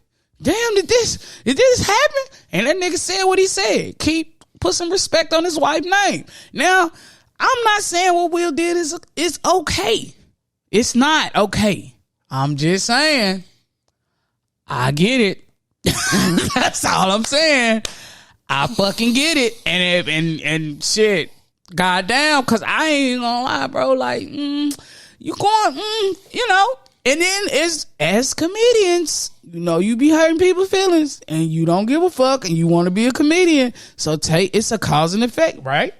damn, did this happen? And that nigga said what he said. Put some respect on his wife's name. Now, I'm not saying what Will did is okay. It's not okay. I'm just saying, I get it. That's all I'm saying. I fucking get it. And shit, goddamn, cause I ain't gonna lie, bro. Like, you going, you know, and then as comedians, you know, you be hurting people's feelings and you don't give a fuck and you want to be a comedian. So it's a cause and effect, right?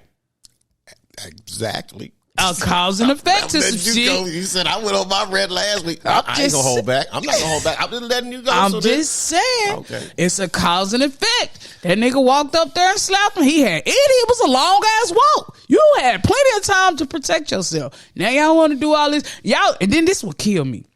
Exactly. A cause and effect to some shit. You said I went on my red last week. I ain't gonna hold back. I'm not gonna hold back. I'm just letting you go. I'm just saying. Okay. It's a cause and effect. That nigga walked up there and slapped him. It was a long ass walk. You had plenty of time to protect yourself. Now y'all want to do all this. Y'all, and then this will kill me.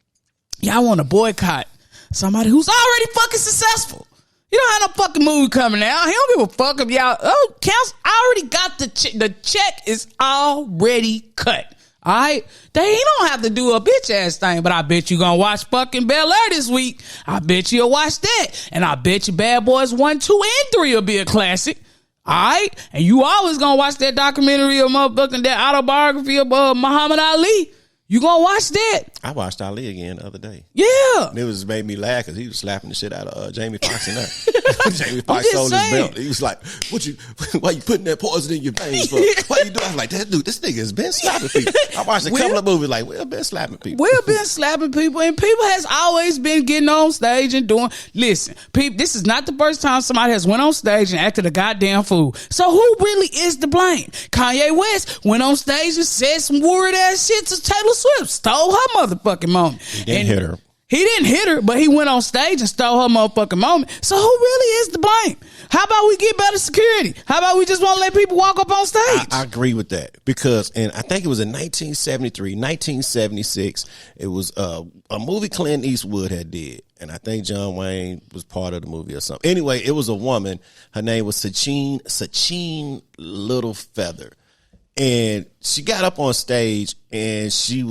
Y'all want to boycott somebody who's already fucking successful. You don't have no fucking movie coming out. He don't give a fuck if y'all. Oh, council, I already got the check is already cut. All right, he don't have to do a bitch ass thing, but I bet you gonna watch fucking Bel Air this week. I bet you'll watch that, and I bet you Bad Boys 1, 2, and 3 will be a classic. All right, and you always gonna watch that documentary of motherfucking that autobiography of Muhammad Ali. You gonna watch that? I watched Ali again the other day. Yeah. And it made me laugh because he was slapping the shit out of Jamie Foxx in there. Jamie Foxx sold his belt. He was like, why you putting that poison in your veins for? Why you doing? I was like, dude, this nigga has been slapping people. I watched a couple of movies like, Will been slapping people. Will been slapping people, and people has always been getting on stage and doing, listen, people, this is not the first time somebody has went on stage and acted a goddamn fool. So who really is to blame? Kanye West went on stage and said some weird ass shit to Taylor Swift, stole her motherfucking moment. He didn't hit her. He didn't hit her, but he went on stage and stole her motherfucking moment. So who really is to blame? How about we get better security? How about we just won't let people walk up on stage? I agree with that because, and I think it was in 1973, 1976, it was a movie Clint Eastwood had did. And I think John Wayne was part of the movie or something. Anyway, it was a woman. Her name was Sacheen Little Feather. And she got up on stage and she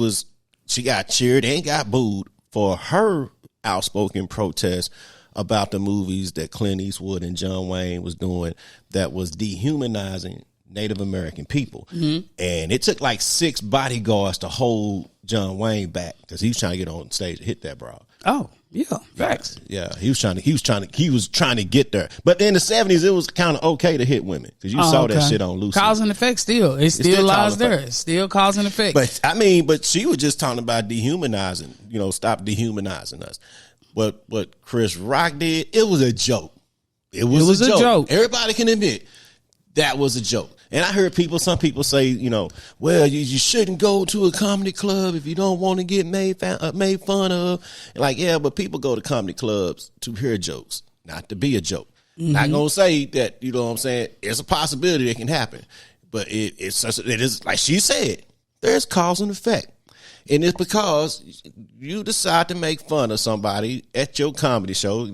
got cheered and got booed for her outspoken protest about the movies that Clint Eastwood and John Wayne was doing that was dehumanizing Native American people. Mm-hmm. And it took like 6 bodyguards to hold John Wayne back because he was trying to get on stage to hit that broad. Oh, yeah, facts. Yeah, he was trying to get there. But in the 70s, it was kind of okay to hit women because you saw that shit on Lucy. Cause and effect still. It still lies there. It's still cause and effect. But she was just talking about dehumanizing, stop dehumanizing us. what Chris Rock did, it was a joke. It was a joke. Everybody can admit that was a joke. And I heard some people say, well, you shouldn't go to a comedy club if you don't want to get made fun of. Like, yeah, but people go to comedy clubs to hear jokes, not to be a joke. Mm-hmm. Not gonna say that, you know what I'm saying? It's a possibility it can happen, but it is like she said. There's cause and effect, and it's because you decide to make fun of somebody at your comedy show.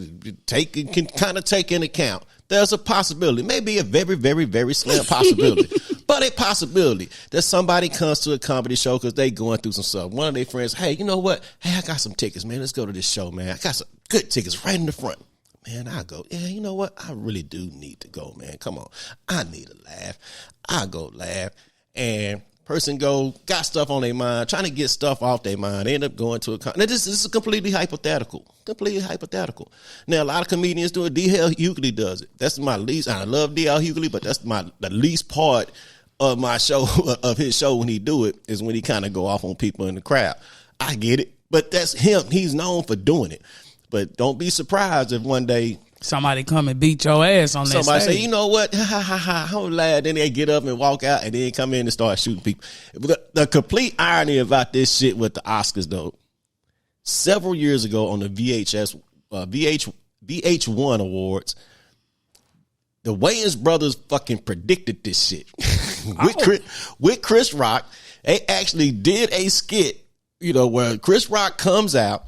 Can kind of take into account. There's a possibility, maybe a very, very, very slim possibility, but a possibility that somebody comes to a comedy show because they going through some stuff. One of their friends, hey, you know what? Hey, I got some tickets, man. Let's go to this show, man. I got some good tickets right in the front. Man, I go, yeah, you know what? I really do need to go, man. Come on. I need a laugh. I go laugh. And person got stuff on their mind, trying to get stuff off their mind. They end up going to a now, this is completely hypothetical. Completely hypothetical. Now, a lot of comedians do it. D.L. Hughley does it. That's my least. I love D.L. Hughley, but that's the least part of my show, of his show when he do it, is when he kind of go off on people in the crowd. I get it, but that's him. He's known for doing it. But don't be surprised if one day somebody come and beat your ass on that stage. Somebody say, you know what? Ha, ha, ha, ha. I'm glad. Then they get up and walk out and then come in and start shooting people. The complete irony about this shit with the Oscars, though, several years ago on the VH1 Awards, the Wayans brothers fucking predicted this shit. With Chris Rock. They actually did a skit, where Chris Rock comes out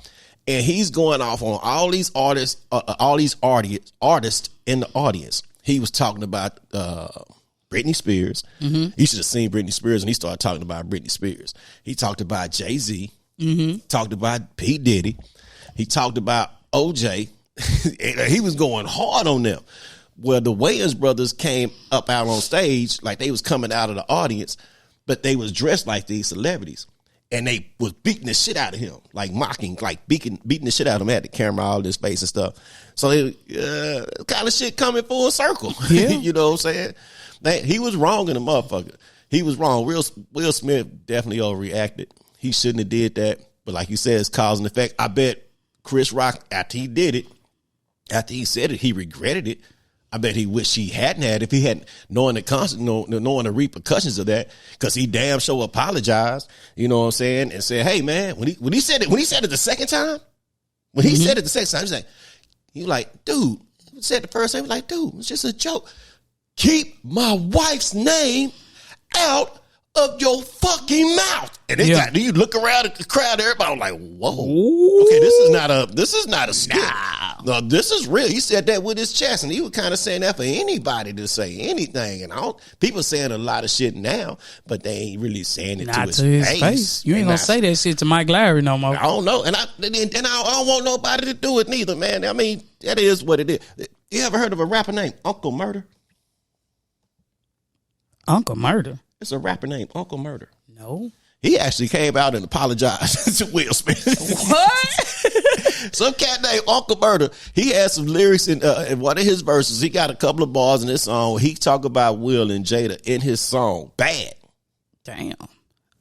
and he's going off on all these artists in the audience. He was talking about Britney Spears. Mm-hmm. You should have seen Britney Spears, and he started talking about Britney Spears. He talked about Jay-Z. Mm-hmm. Talked about P. Diddy. He talked about OJ. He was going hard on them. Well, the Wayans brothers came up out on stage like they was coming out of the audience, but they was dressed like these celebrities. And they was beating the shit out of him, like mocking, like beating the shit out of him at the camera, all this face and stuff. So kind of shit coming full circle. Yeah. You know what I'm saying? He was wrong in the motherfucker. He was wrong. Will Smith definitely overreacted. He shouldn't have did that. But like you said, it's cause and effect. I bet Chris Rock, after he did it, after he said it, he regretted it. I bet he wished he hadn't had, if he hadn't knowing the repercussions of that, because he damn sure apologized. You know what I'm saying? And said, "Hey man, when he said it the second time, he was like, dude, he said the first time, he was like, dude, it's just a joke. Keep my wife's name out of your fucking mouth." And then you look around at the crowd, everybody was like, whoa. Ooh. Okay, this is not a skit. No, this is real. He said that with his chest, and he was kind of saying that for anybody to say anything. And people saying a lot of shit now, but they ain't really saying it to his face. You ain't gonna say that shit to Mike Larry no more. I don't know. And I don't want nobody to do it neither, man. I mean, that is what it is. You ever heard of a rapper named Uncle Murder? Uncle Murder? It's a rapper named Uncle Murder. No. He actually came out and apologized to Will Smith. What? Some cat named Uncle Murder. He had some lyrics in one of his verses. He got a couple of bars in this song. He talked about Will and Jada in his song. Bad. Damn.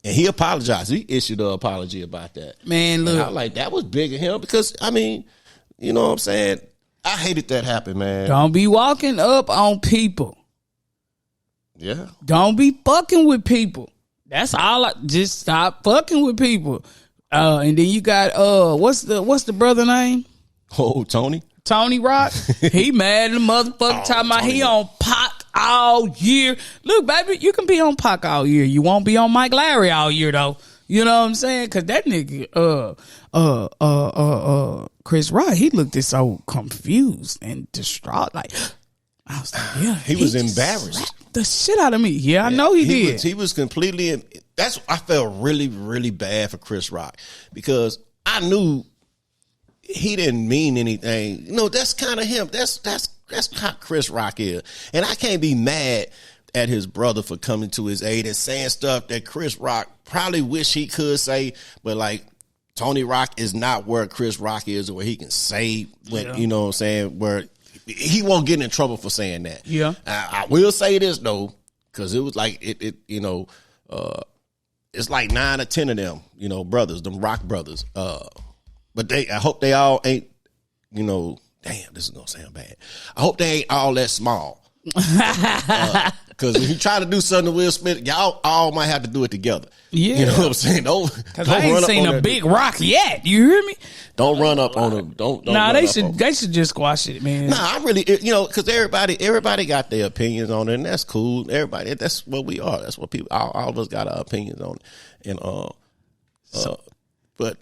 And he apologized. He issued an apology about that. Man, look. And I was like, that was big of him because, I mean, you know what I'm saying? I hated that happen, man. Don't be walking up on people. Yeah. Don't be fucking with people. That's all. Just stop fucking with people. And then you got what's the brother name? Oh, Tony Rock. He mad at the motherfucker talking about he on Pac all year. Look, baby, you can be on Pac all year. You won't be on Mike Larry all year though. You know what I'm saying? Cause that nigga, Chris Rock, he looked so confused and distraught. Like, I was like, yeah, he was embarrassed. The shit out of me. Yeah, I know he did. He was completely. I felt really, really bad for Chris Rock because I knew he didn't mean anything. You know, that's kind of him. That's how Chris Rock is, and I can't be mad at his brother for coming to his aid and saying stuff that Chris Rock probably wish he could say, but like Tony Rock is not where Chris Rock is, or where he can say when you know what I'm saying, where he won't get in trouble for saying that. Yeah, I will say this though, because it was like it's like 9 or 10 of them, brothers, them Rock brothers. But I hope they all ain't damn, this is gonna sound bad. I hope they ain't all that small. Because if you try to do something to Will Smith, y'all all might have to do it together. Yeah, you know what I'm saying? Because I ain't seen a big rock yet. You hear me? Don't run up on them. Don't. Nah, they should just squash it, man. Nah, I really, because everybody got their opinions on it, and that's cool. Everybody, that's what we are. That's what people. All of us got our opinions on it, and but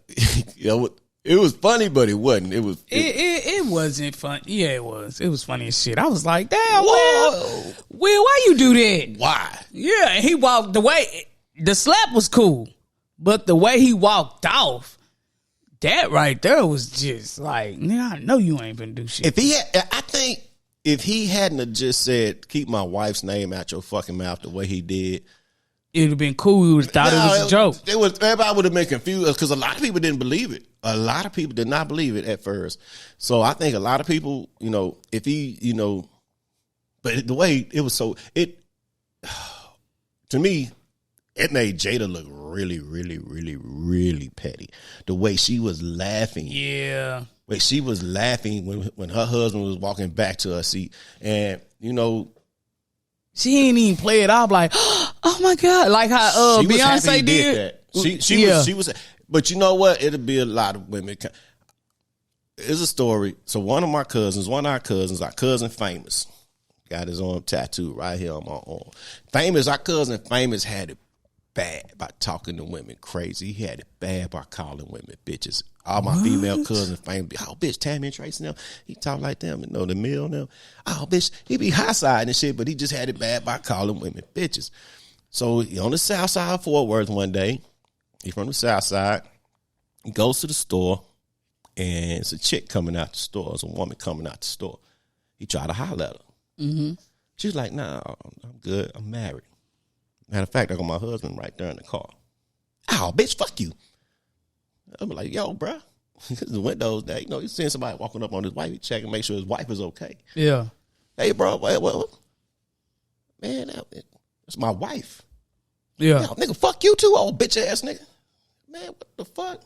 it was funny, but it wasn't. It wasn't fun. Yeah, it was. It was funny as shit. I was like, damn, Will, why you do that? Why? Yeah, and he walked the slap was cool, but the way he walked off, that right there was just like, I know you ain't gonna do shit. If he hadn't have just said, keep my wife's name out your fucking mouth the way he did, it would have been cool. We would have thought it was a joke. Everybody would have been confused because a lot of people didn't believe it. A lot of people did not believe it at first. So I think a lot of people, if he, but the way it was to me, it made Jada look really, really, really, really petty. The way she was laughing. Yeah. Way she was laughing when her husband was walking back to her seat. And, she ain't even play it off like, oh my God. Like how Beyonce did. That. She was, but you know what? It'll be a lot of women. It's a story. So one of our cousins, our cousin Famous, got his arm tattooed right here on my arm. Our cousin Famous had it bad by talking to women crazy. He had it bad by calling women bitches. All my female cousins, Famous, bitch, Tammy and Tracy now, he talk like them, the mill now. Oh, bitch, he be high side and shit, but he just had it bad by calling women bitches. So he on the south side of Fort Worth one day. He from the south side. He goes to the store, and it's a chick coming out the store. It's a woman coming out the store. He tried to holler at her. Mm-hmm. She's like, nah, I'm good. I'm married. Matter of fact, I got my husband right there in the car. Oh, bitch, fuck you. I'm like, yo, bro. The windows there. You seeing somebody walking up on his wife. He check and make sure his wife is okay. Yeah. Hey, bro, well, man, that's my wife. Yeah. Yo, nigga, fuck you too, old bitch ass nigga. Man, what the fuck?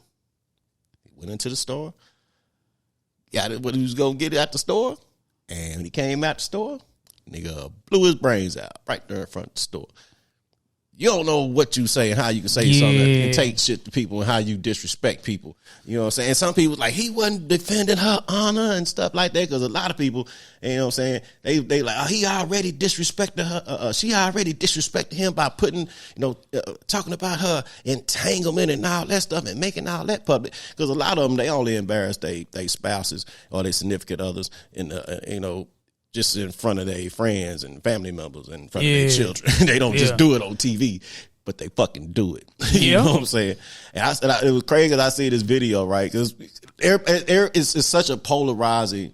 He went into the store. Got it what he was going to get at the store. And when he came out the store, nigga blew his brains out right there in front of the store. You don't know what you say and how you can say something and take shit to people and how you disrespect people. You know what I'm saying? And some people like, he wasn't defending her honor and stuff like that because a lot of people, you know what I'm saying, they like, oh, he already disrespected her. She already disrespected him by putting, talking about her entanglement and all that stuff and making all that public. Because a lot of them, they only embarrass their spouses or their significant others in just in front of their friends and family members and in front of their children. They don't just do it on TV, but they fucking do it. You know what I'm saying? And it was crazy because I see this video, right? Because it's such a polarizing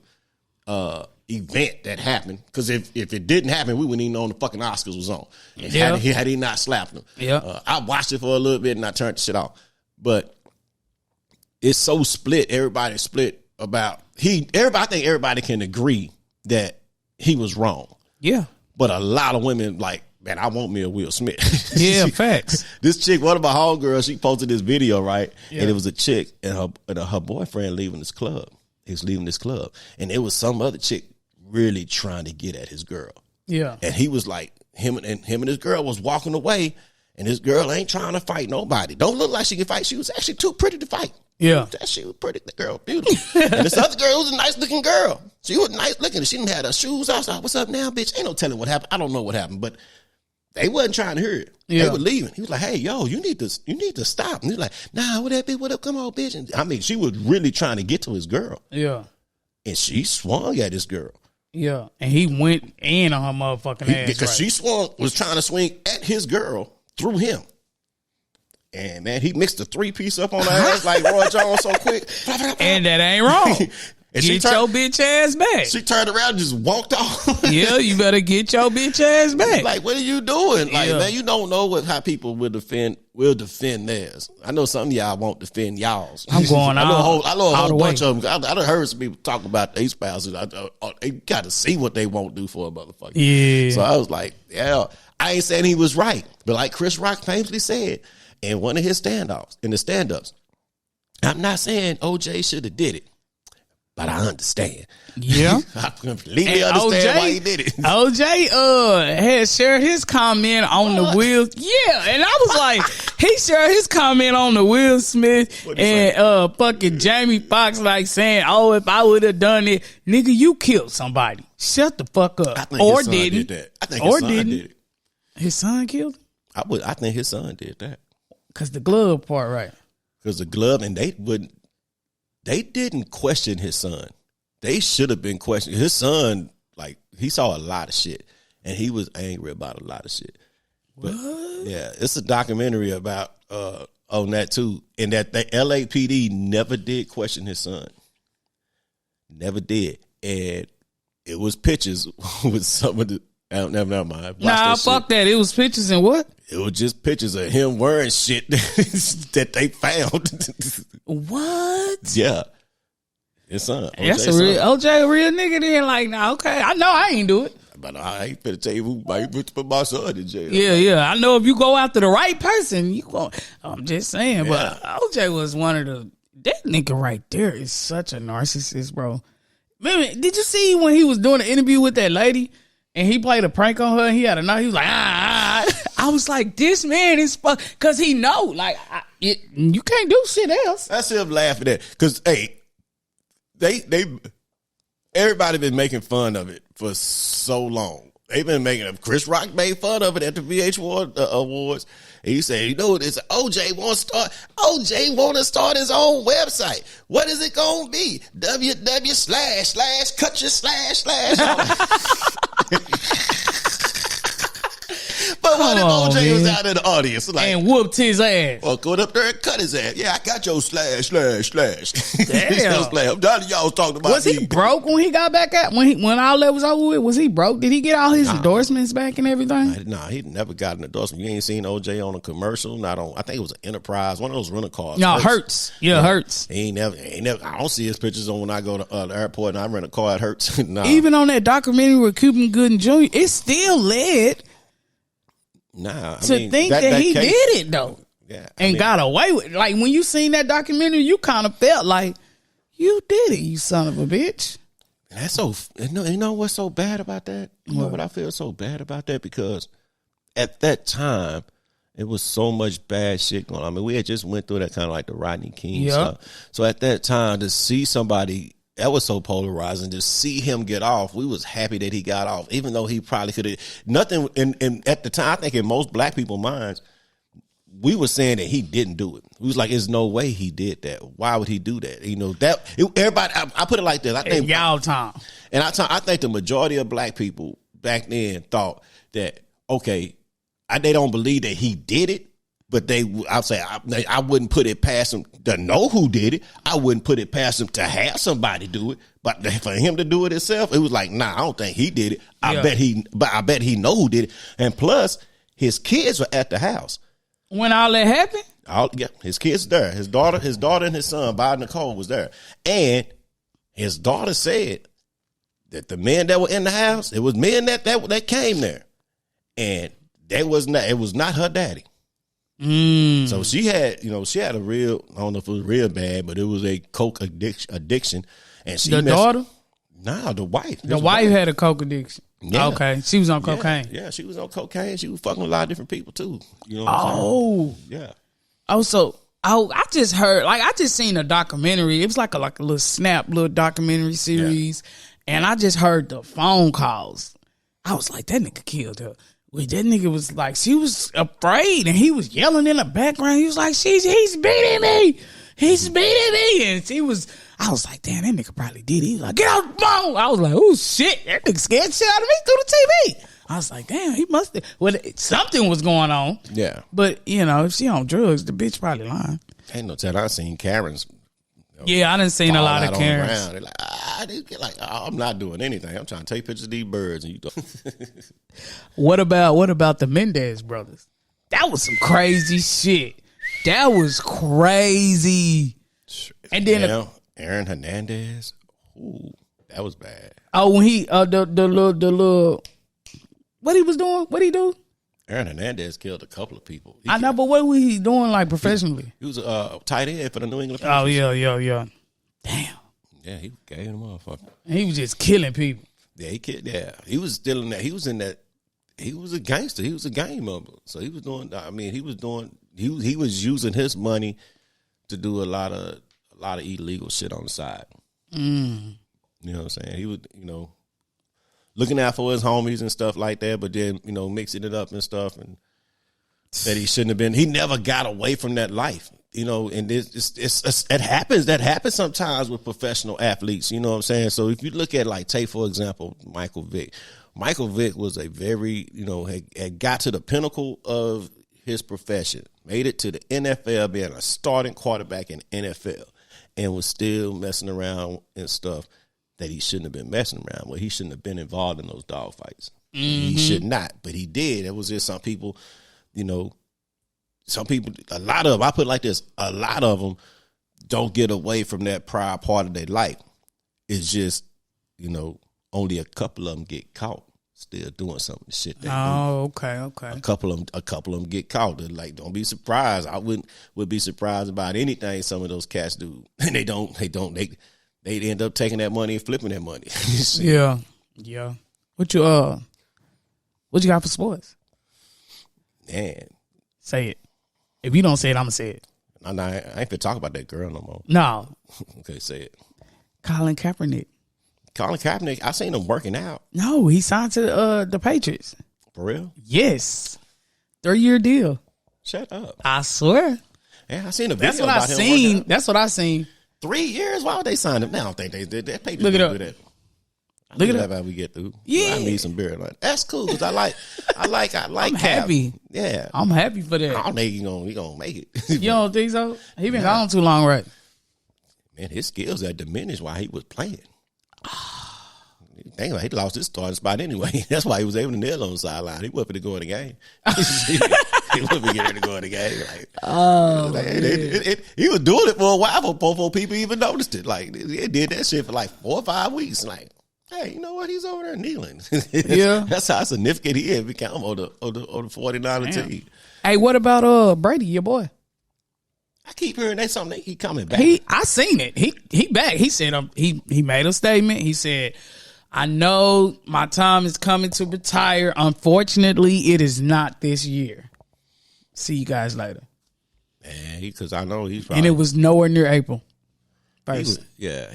event that happened. Because if it didn't happen, we wouldn't even know the fucking Oscars was on. Had he not slapped him. Yeah. I watched it for a little bit and I turned the shit off. But it's so split. Everybody's split about I think everybody can agree that he was wrong. Yeah. But a lot of women like, man, I want me a Will Smith. Yeah, facts. This chick, one of my homegirls, she posted this video, right? Yeah. And it was a chick and her boyfriend leaving this club. He was leaving this club. And it was some other chick really trying to get at his girl. Yeah. And he was like, him and his girl was walking away, and his girl ain't trying to fight nobody. Don't look like she can fight. She was actually too pretty to fight. Yeah. She was pretty. The girl, beautiful. And this other girl was a nice looking girl. She was nice looking. She didn't have her shoes outside. What's up now, bitch? Ain't no telling what happened. I don't know what happened, but they wasn't trying to hear it. Yeah. They were leaving. He was like, hey, yo, you need to stop. And he was like, nah, what that bitch? What up? Come on, bitch. And I mean, she was really trying to get to his girl. Yeah. And she swung at his girl. Yeah. And he went in on her motherfucking ass. Because she was trying to swing at his girl through him. And man, he mixed the 3-piece up on her ass like Roy Jones so quick. And that ain't wrong. And get your bitch ass back. She turned around and just walked off. Yeah, you better get your bitch ass back. Like, what are you doing? Like, man, you don't know how people will defend theirs. I know some of y'all won't defend y'all's. I'm going I know a whole bunch of them. I done heard some people talk about their spouses. They got to see what they won't do for a motherfucker. Yeah. So I was like, yeah, I ain't saying he was right. But like Chris Rock famously said in one of his stand-ups, I'm not saying OJ should have did it. but I understand. Yeah. I completely understand why he did it. OJ had shared his comment on the Will. Yeah, and I was like, he shared his comment on the Will Smith and fucking Jamie Foxx, like saying, "Oh, if I would have done it, nigga, you killed somebody. Shut the fuck up." I think his son did that. I think his son did it. His son killed him? I think his son did that. Cause the glove part, right? Because the glove, and they didn't question his son. They should have been questioning his son. Like, he saw a lot of shit, and he was angry about a lot of shit. But, yeah, it's a documentary about on that too, and that the LAPD never did question his son. Never did, and it was pictures with some of the. Never mind. Nah, fuck that. It was pictures and what? It was just pictures of him wearing shit that they found. What? Yeah. His son. That's a real OJ, a real nigga then. Like, nah, okay. I know I ain't do it. But I ain't finna tell you who might put my son in jail. Yeah. I know if you go after the right person, you go. I'm just saying. Yeah. But OJ was one of the. That nigga right there is such a narcissist, bro. Man, did you see when he was doing an interview with that lady? And he played a prank on her. And he had a knife. He was like, I was like, this man is fuck. Because he know, like, you can't do shit else. That's him laughing at. Because, hey, everybody been making fun of it for so long. They've been making it. Chris Rock made fun of it at the VH1 Awards. And he said, you know, this OJ want to start his own website. What is it going to be? www/ cut your // But what if OJ was out in the audience like, and whooped his ass? Or going up there and cut his ass. Yeah, I got your // Damn. I'm done. Y'all was talking about. Was he broke when he got back at when all that was over with? Was he broke? Did he get all his endorsements back and everything? Nah, he never got an endorsement. You ain't seen OJ on a commercial. Not on. I think it was an Enterprise, one of those rental cars. No, Hertz. Yeah, Hertz. He ain't never. I don't see his pictures on when I go to the airport and I rent a car at Hertz. Nah. Even on that documentary with Cuban Gooding Jr., it still led. Nah, think that he did it though, and got away with it. Like when you seen that documentary, you kind of felt like you did it, you son of a bitch. And that's so. You know what's so bad about that? You know what I feel so bad about that? Because at that time, it was so much bad shit going on. I mean, we had just went through that kind of like the Rodney King stuff. So at that time, to see somebody that was so polarizing, to see him get off, we was happy that he got off, even though he probably could have nothing. And at the time, I think in most black people's minds, we were saying that he didn't do it. We was like, "There's no way he did that. Why would he do that?" You know everybody. I put it like this. I think y'all time, and I think the majority of black people back then thought that okay, they don't believe that he did it. But I wouldn't put it past him to know who did it. I wouldn't put it past him to have somebody do it. But for him to do it himself, it was like, nah, I don't think he did it. I bet he know who did it. And plus, his kids were at the house when all that happened. His kids there. His daughter and his son, Bob Nicole, was there. And his daughter said that the men that were in the house, it was men that came there, and it was not her daddy. So she had a real, I don't know if it was real bad, but it was a coke addiction. And she daughter? Nah, the wife. The wife had a coke addiction. Yeah. Okay. She was on cocaine. Yeah, she was on cocaine. She was fucking a lot of different people too. You know what I'm saying? Yeah. Oh, so I just heard, like, I just seen a documentary. It was like a little little documentary series. Yeah. And I just heard the phone calls. I was like, that nigga killed her. Wait, that nigga was like, she was afraid, and he was yelling in the background. He was like, he's beating me. He's beating me. And I was like, damn, that nigga probably did it. He was like, get out the phone. I was like, oh, shit. That nigga scared shit out of me through the TV. I was like, damn, he must have. Well, something was going on. Yeah. But, if she on drugs, the bitch probably lying. Ain't no telling. I seen Karen's. I done seen a lot of Karens. They're like, I'm not doing anything. I'm trying to take pictures of these birds. And you don't. What about the Mendez brothers? That was some crazy shit. That was crazy. And then Aaron Hernandez. Ooh, that was bad. Oh, when he the little what he was doing? What he do? Aaron Hernandez killed a couple of people. I know, but what was he doing like professionally? He was a tight end for the New England Patriots. Oh yeah. Damn. Yeah, he gave him a motherfucker. And he was just killing people. Yeah, he was still in that. He was in that. He was a gangster. He was a gang member. So he was doing. I mean, he was using his money to do a lot of illegal shit on the side. You know what I'm saying? He was, looking out for his homies and stuff like that, but then, mixing it up and stuff, and that he shouldn't have been. He never got away from that life, and it happens. That happens sometimes with professional athletes, you know what I'm saying? So if you look at, like, take, for example, Michael Vick. Michael Vick was a very, had got to the pinnacle of his profession, made it to the NFL, being a starting quarterback in NFL, and was still messing around and stuff that he shouldn't have been messing around with. He shouldn't have been involved in those dog fights. He should not, but he did. It was just some people, a lot of them, I put it like this, a lot of them don't get away from that prior part of their life. It's just, only a couple of them get caught still doing some of the shit they do. Okay. A couple of them get caught. They're like, don't be surprised. I would be surprised about anything some of those cats do. And they end up taking that money and flipping that money. Yeah. What you got for sports? Man. Say it. If you don't say it, I'm gonna say it. No, I ain't finna talk about that girl no more. No. Okay, say it. Colin Kaepernick, I seen him working out. No, he signed to the Patriots. For real? Yes. 3-year deal. Shut up. I swear. Yeah, I seen a video That's what about I him seen. working out. That's what I seen. 3 years? Why would they sign him? Now I don't think they did that. Patriots Look it don't up. do that. Look it That's up. how we get through. Yeah. I need some beer. Like, that's cool because I like I'm Cap. happy. Yeah. I'm happy for I that. don't think he gonna make it. You don't think so? He been gone too long, right? Man, his skills had diminished while he was playing. Dang, he lost his starting spot anyway. That's why he was able to nail on the sideline. He wasn't to go in the game. He wasn't getting ready to go in the game. He was doing it for a while before people even noticed it. Like, they did that shit for like 4 or 5 weeks. Like, hey, you know what? He's over there kneeling. Yeah. That's how significant he is. Become on the 49er team. Hey, what about Brady, your boy? I keep hearing that something. He coming back. I seen it. He back. He said he made a statement. He said, I know my time is coming to retire. Unfortunately, it is not this year. See you guys later. Man, because I know he's probably. And it was nowhere near April. He was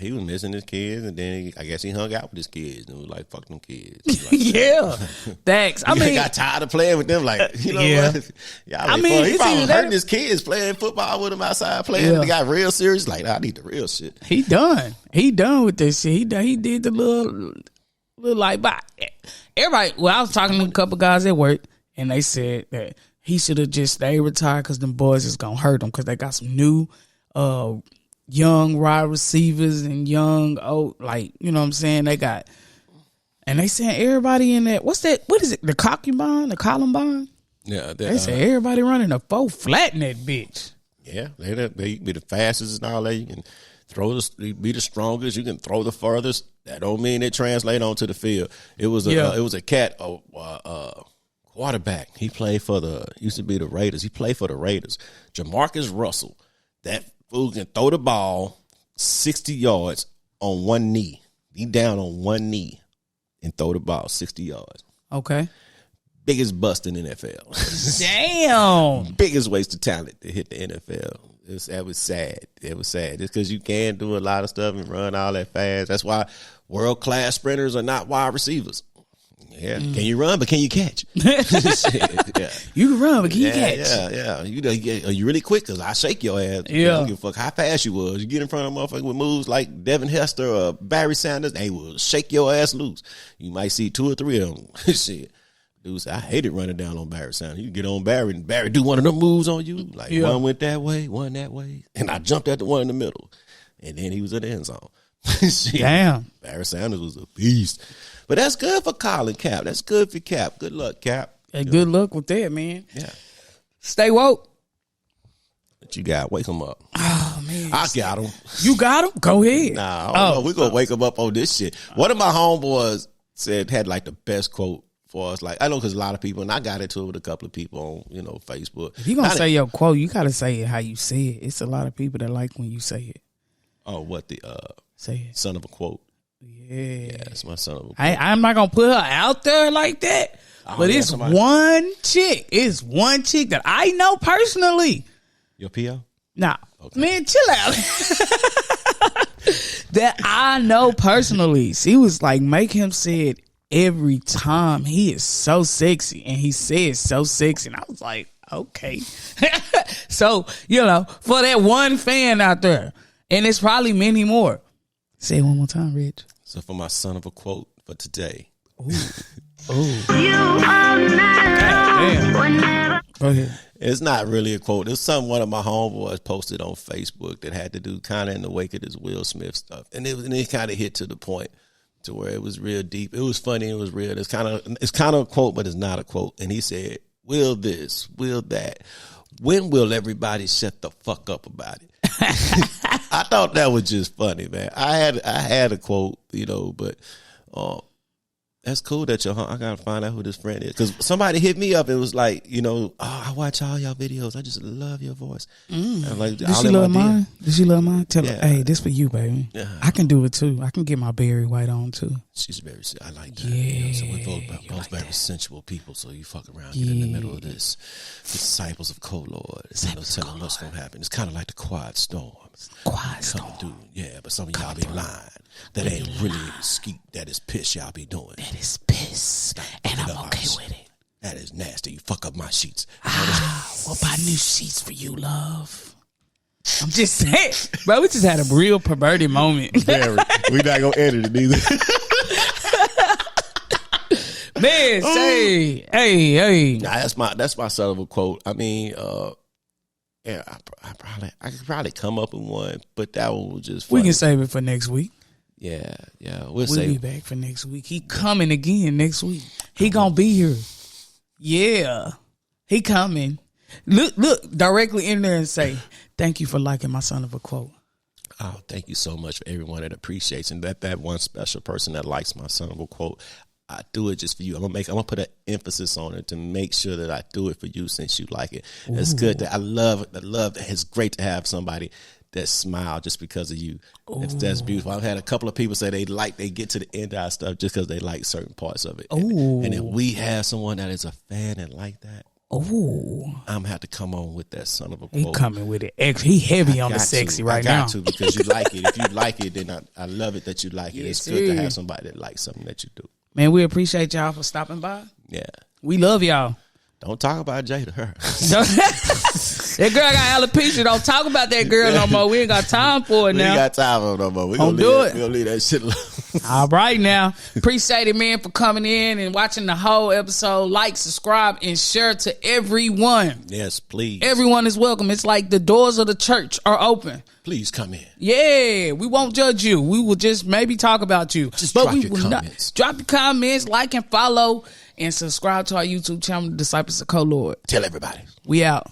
missing his kids, and then I guess he hung out with his kids and was like, "Fuck them kids." Like, yeah, thanks. I mean, got tired of playing with them. Like, what? He probably hurting his kids playing football with them outside playing. Yeah. They got real serious. Like, I need the real shit. He done with this shit. He did the little like, but everybody. Well, I was talking to a couple guys at work, and they said that he should have just stayed retired because them boys is gonna hurt him because they got some new young wide receivers and young old, like, you know what I'm saying? They got, and they saying everybody in that, what is it? The Columbine? Yeah. They say everybody running a 4 flat in that bitch. Yeah. They be the fastest and all that. You can be the strongest. You can throw the furthest. That don't mean it translate onto the field. It was a cat, quarterback. He used to be the Raiders. He played for the Raiders. Jamarcus Russell. That fool can throw the ball 60 yards on one knee. He down on one knee and throw the ball 60 yards. Okay. Biggest bust in the NFL. Damn. Biggest waste of talent to hit the NFL. That was sad. It was sad. It's because you can do a lot of stuff and run all that fast. That's why world-class sprinters are not wide receivers. Yeah, Can you run, but can you catch? Yeah. You can run, but can you catch? Yeah. Are you really quick? Because I shake your ass. Yeah. I don't give a fuck how fast you was. You get in front of a motherfucker with moves like Devin Hester or Barry Sanders, they will shake your ass loose. You might see 2 or 3 of them. Shit. Dude, I hated running down on Barry Sanders. You get on Barry and Barry do one of them moves on you. Like one went that way, one that way. And I jumped at the one in the middle. And then he was in the end zone. Damn. Barry Sanders was a beast. But that's good for Colin Cap. That's good for Cap. Good luck, Cap. Hey, good luck with that, man. Yeah. Stay woke. What you got? Wake him up. Oh, man. I got him. You got him? Go ahead. Nah, I don't know. We're going to wake him up on this shit. One of my homeboys had like the best quote for us. Like, I know because a lot of people, and I got into it with a couple of people on, Facebook. If you're going to say your quote, you got to say it how you say it. It's a lot of people that like when you say it. Oh, what Say it. Son of a quote. Yeah, it's my son of a quote. I'm not gonna put her out there like that, but it's one chick. It's one chick that I know personally. Your PO? Nah, okay. Man, chill out. That I know personally. She was like, make him say it every time. He is so sexy, and he says so sexy, and I was like, okay. So, for that one fan out there, and it's probably many more. Say it one more time, Rich. So for my son of a quote for today. Ooh. You are damn. Go ahead. It's not really a quote. It's something one of my homeboys posted on Facebook that had to do kind of in the wake of this Will Smith stuff. And it kind of hit to the point to where it was real deep. It was funny. It was real. It's kind of a quote, but it's not a quote. And he said, will this, will that. When will everybody shut the fuck up about it? I thought that was just funny, man. I had a quote, but that's cool that I gotta find out who this friend is, because somebody hit me up. It was like, I watch all y'all videos. I just love your voice. I'm like, did she love mine? Did she love mine? Tell her, hey, this for you, baby. Yeah. I can do it too. I can get my Barry White on too. She's very. I like that. Yeah, so we're both like very sensual people. So you fuck around, get in the middle of this. Disciples of Lord. Tell them what's gonna happen. It's kind of like the quiet storm. Quiet storm. But some of y'all be lying. That ain't really skeet. That is piss y'all be doing. That is piss. And I'm okay with it. That is nasty. You fuck up my sheets. We'll buy new sheets for you, love. I'm just saying. Bro, we just had a real perverted moment. Very. We not going to edit it either. Man, say, hey. Nah, that's my son of a quote. I mean, I could probably come up with one, but that one was just funny. We can save it for next week. Yeah. We'll be back for next week. He coming again next week. He gonna be here. Yeah, he coming. Look directly in there and say, thank you for liking my son of a quote. Oh, thank you so much for everyone that appreciates, and that one special person that likes my son of a quote. I do it just for you. I'm gonna put an emphasis on it to make sure that I do it for you, since you like it. Ooh. It's good that I love it. It's great to have somebody that smile just because of you. That's beautiful. I've had a couple of people say they get to the end of our stuff just because they like certain parts of it. And if we have someone that is a fan and like that, I'm gonna have to come on with that son of a quote. He coming with it. He heavy on the sexy right now. I got to, because you like it. If you like it, then I love it that you like it. It's good to have somebody that likes something that you do. Man, we appreciate y'all for stopping by. Yeah. We love y'all. Don't talk about Jay to her. That girl got alopecia. Don't talk about that girl no more. We ain't got time for it now. We ain't got time for it no more. We don't do it. We're going to leave that shit alone. All right now. Appreciate it, man, for coming in and watching the whole episode. Like, subscribe, and share to everyone. Yes, please. Everyone is welcome. It's like the doors of the church are open. Please come in. Yeah, we won't judge you. We will just maybe talk about you. Just drop your comments. Drop your comments, like and follow, and subscribe to our YouTube channel, Disciples of Lord. Tell everybody. We out.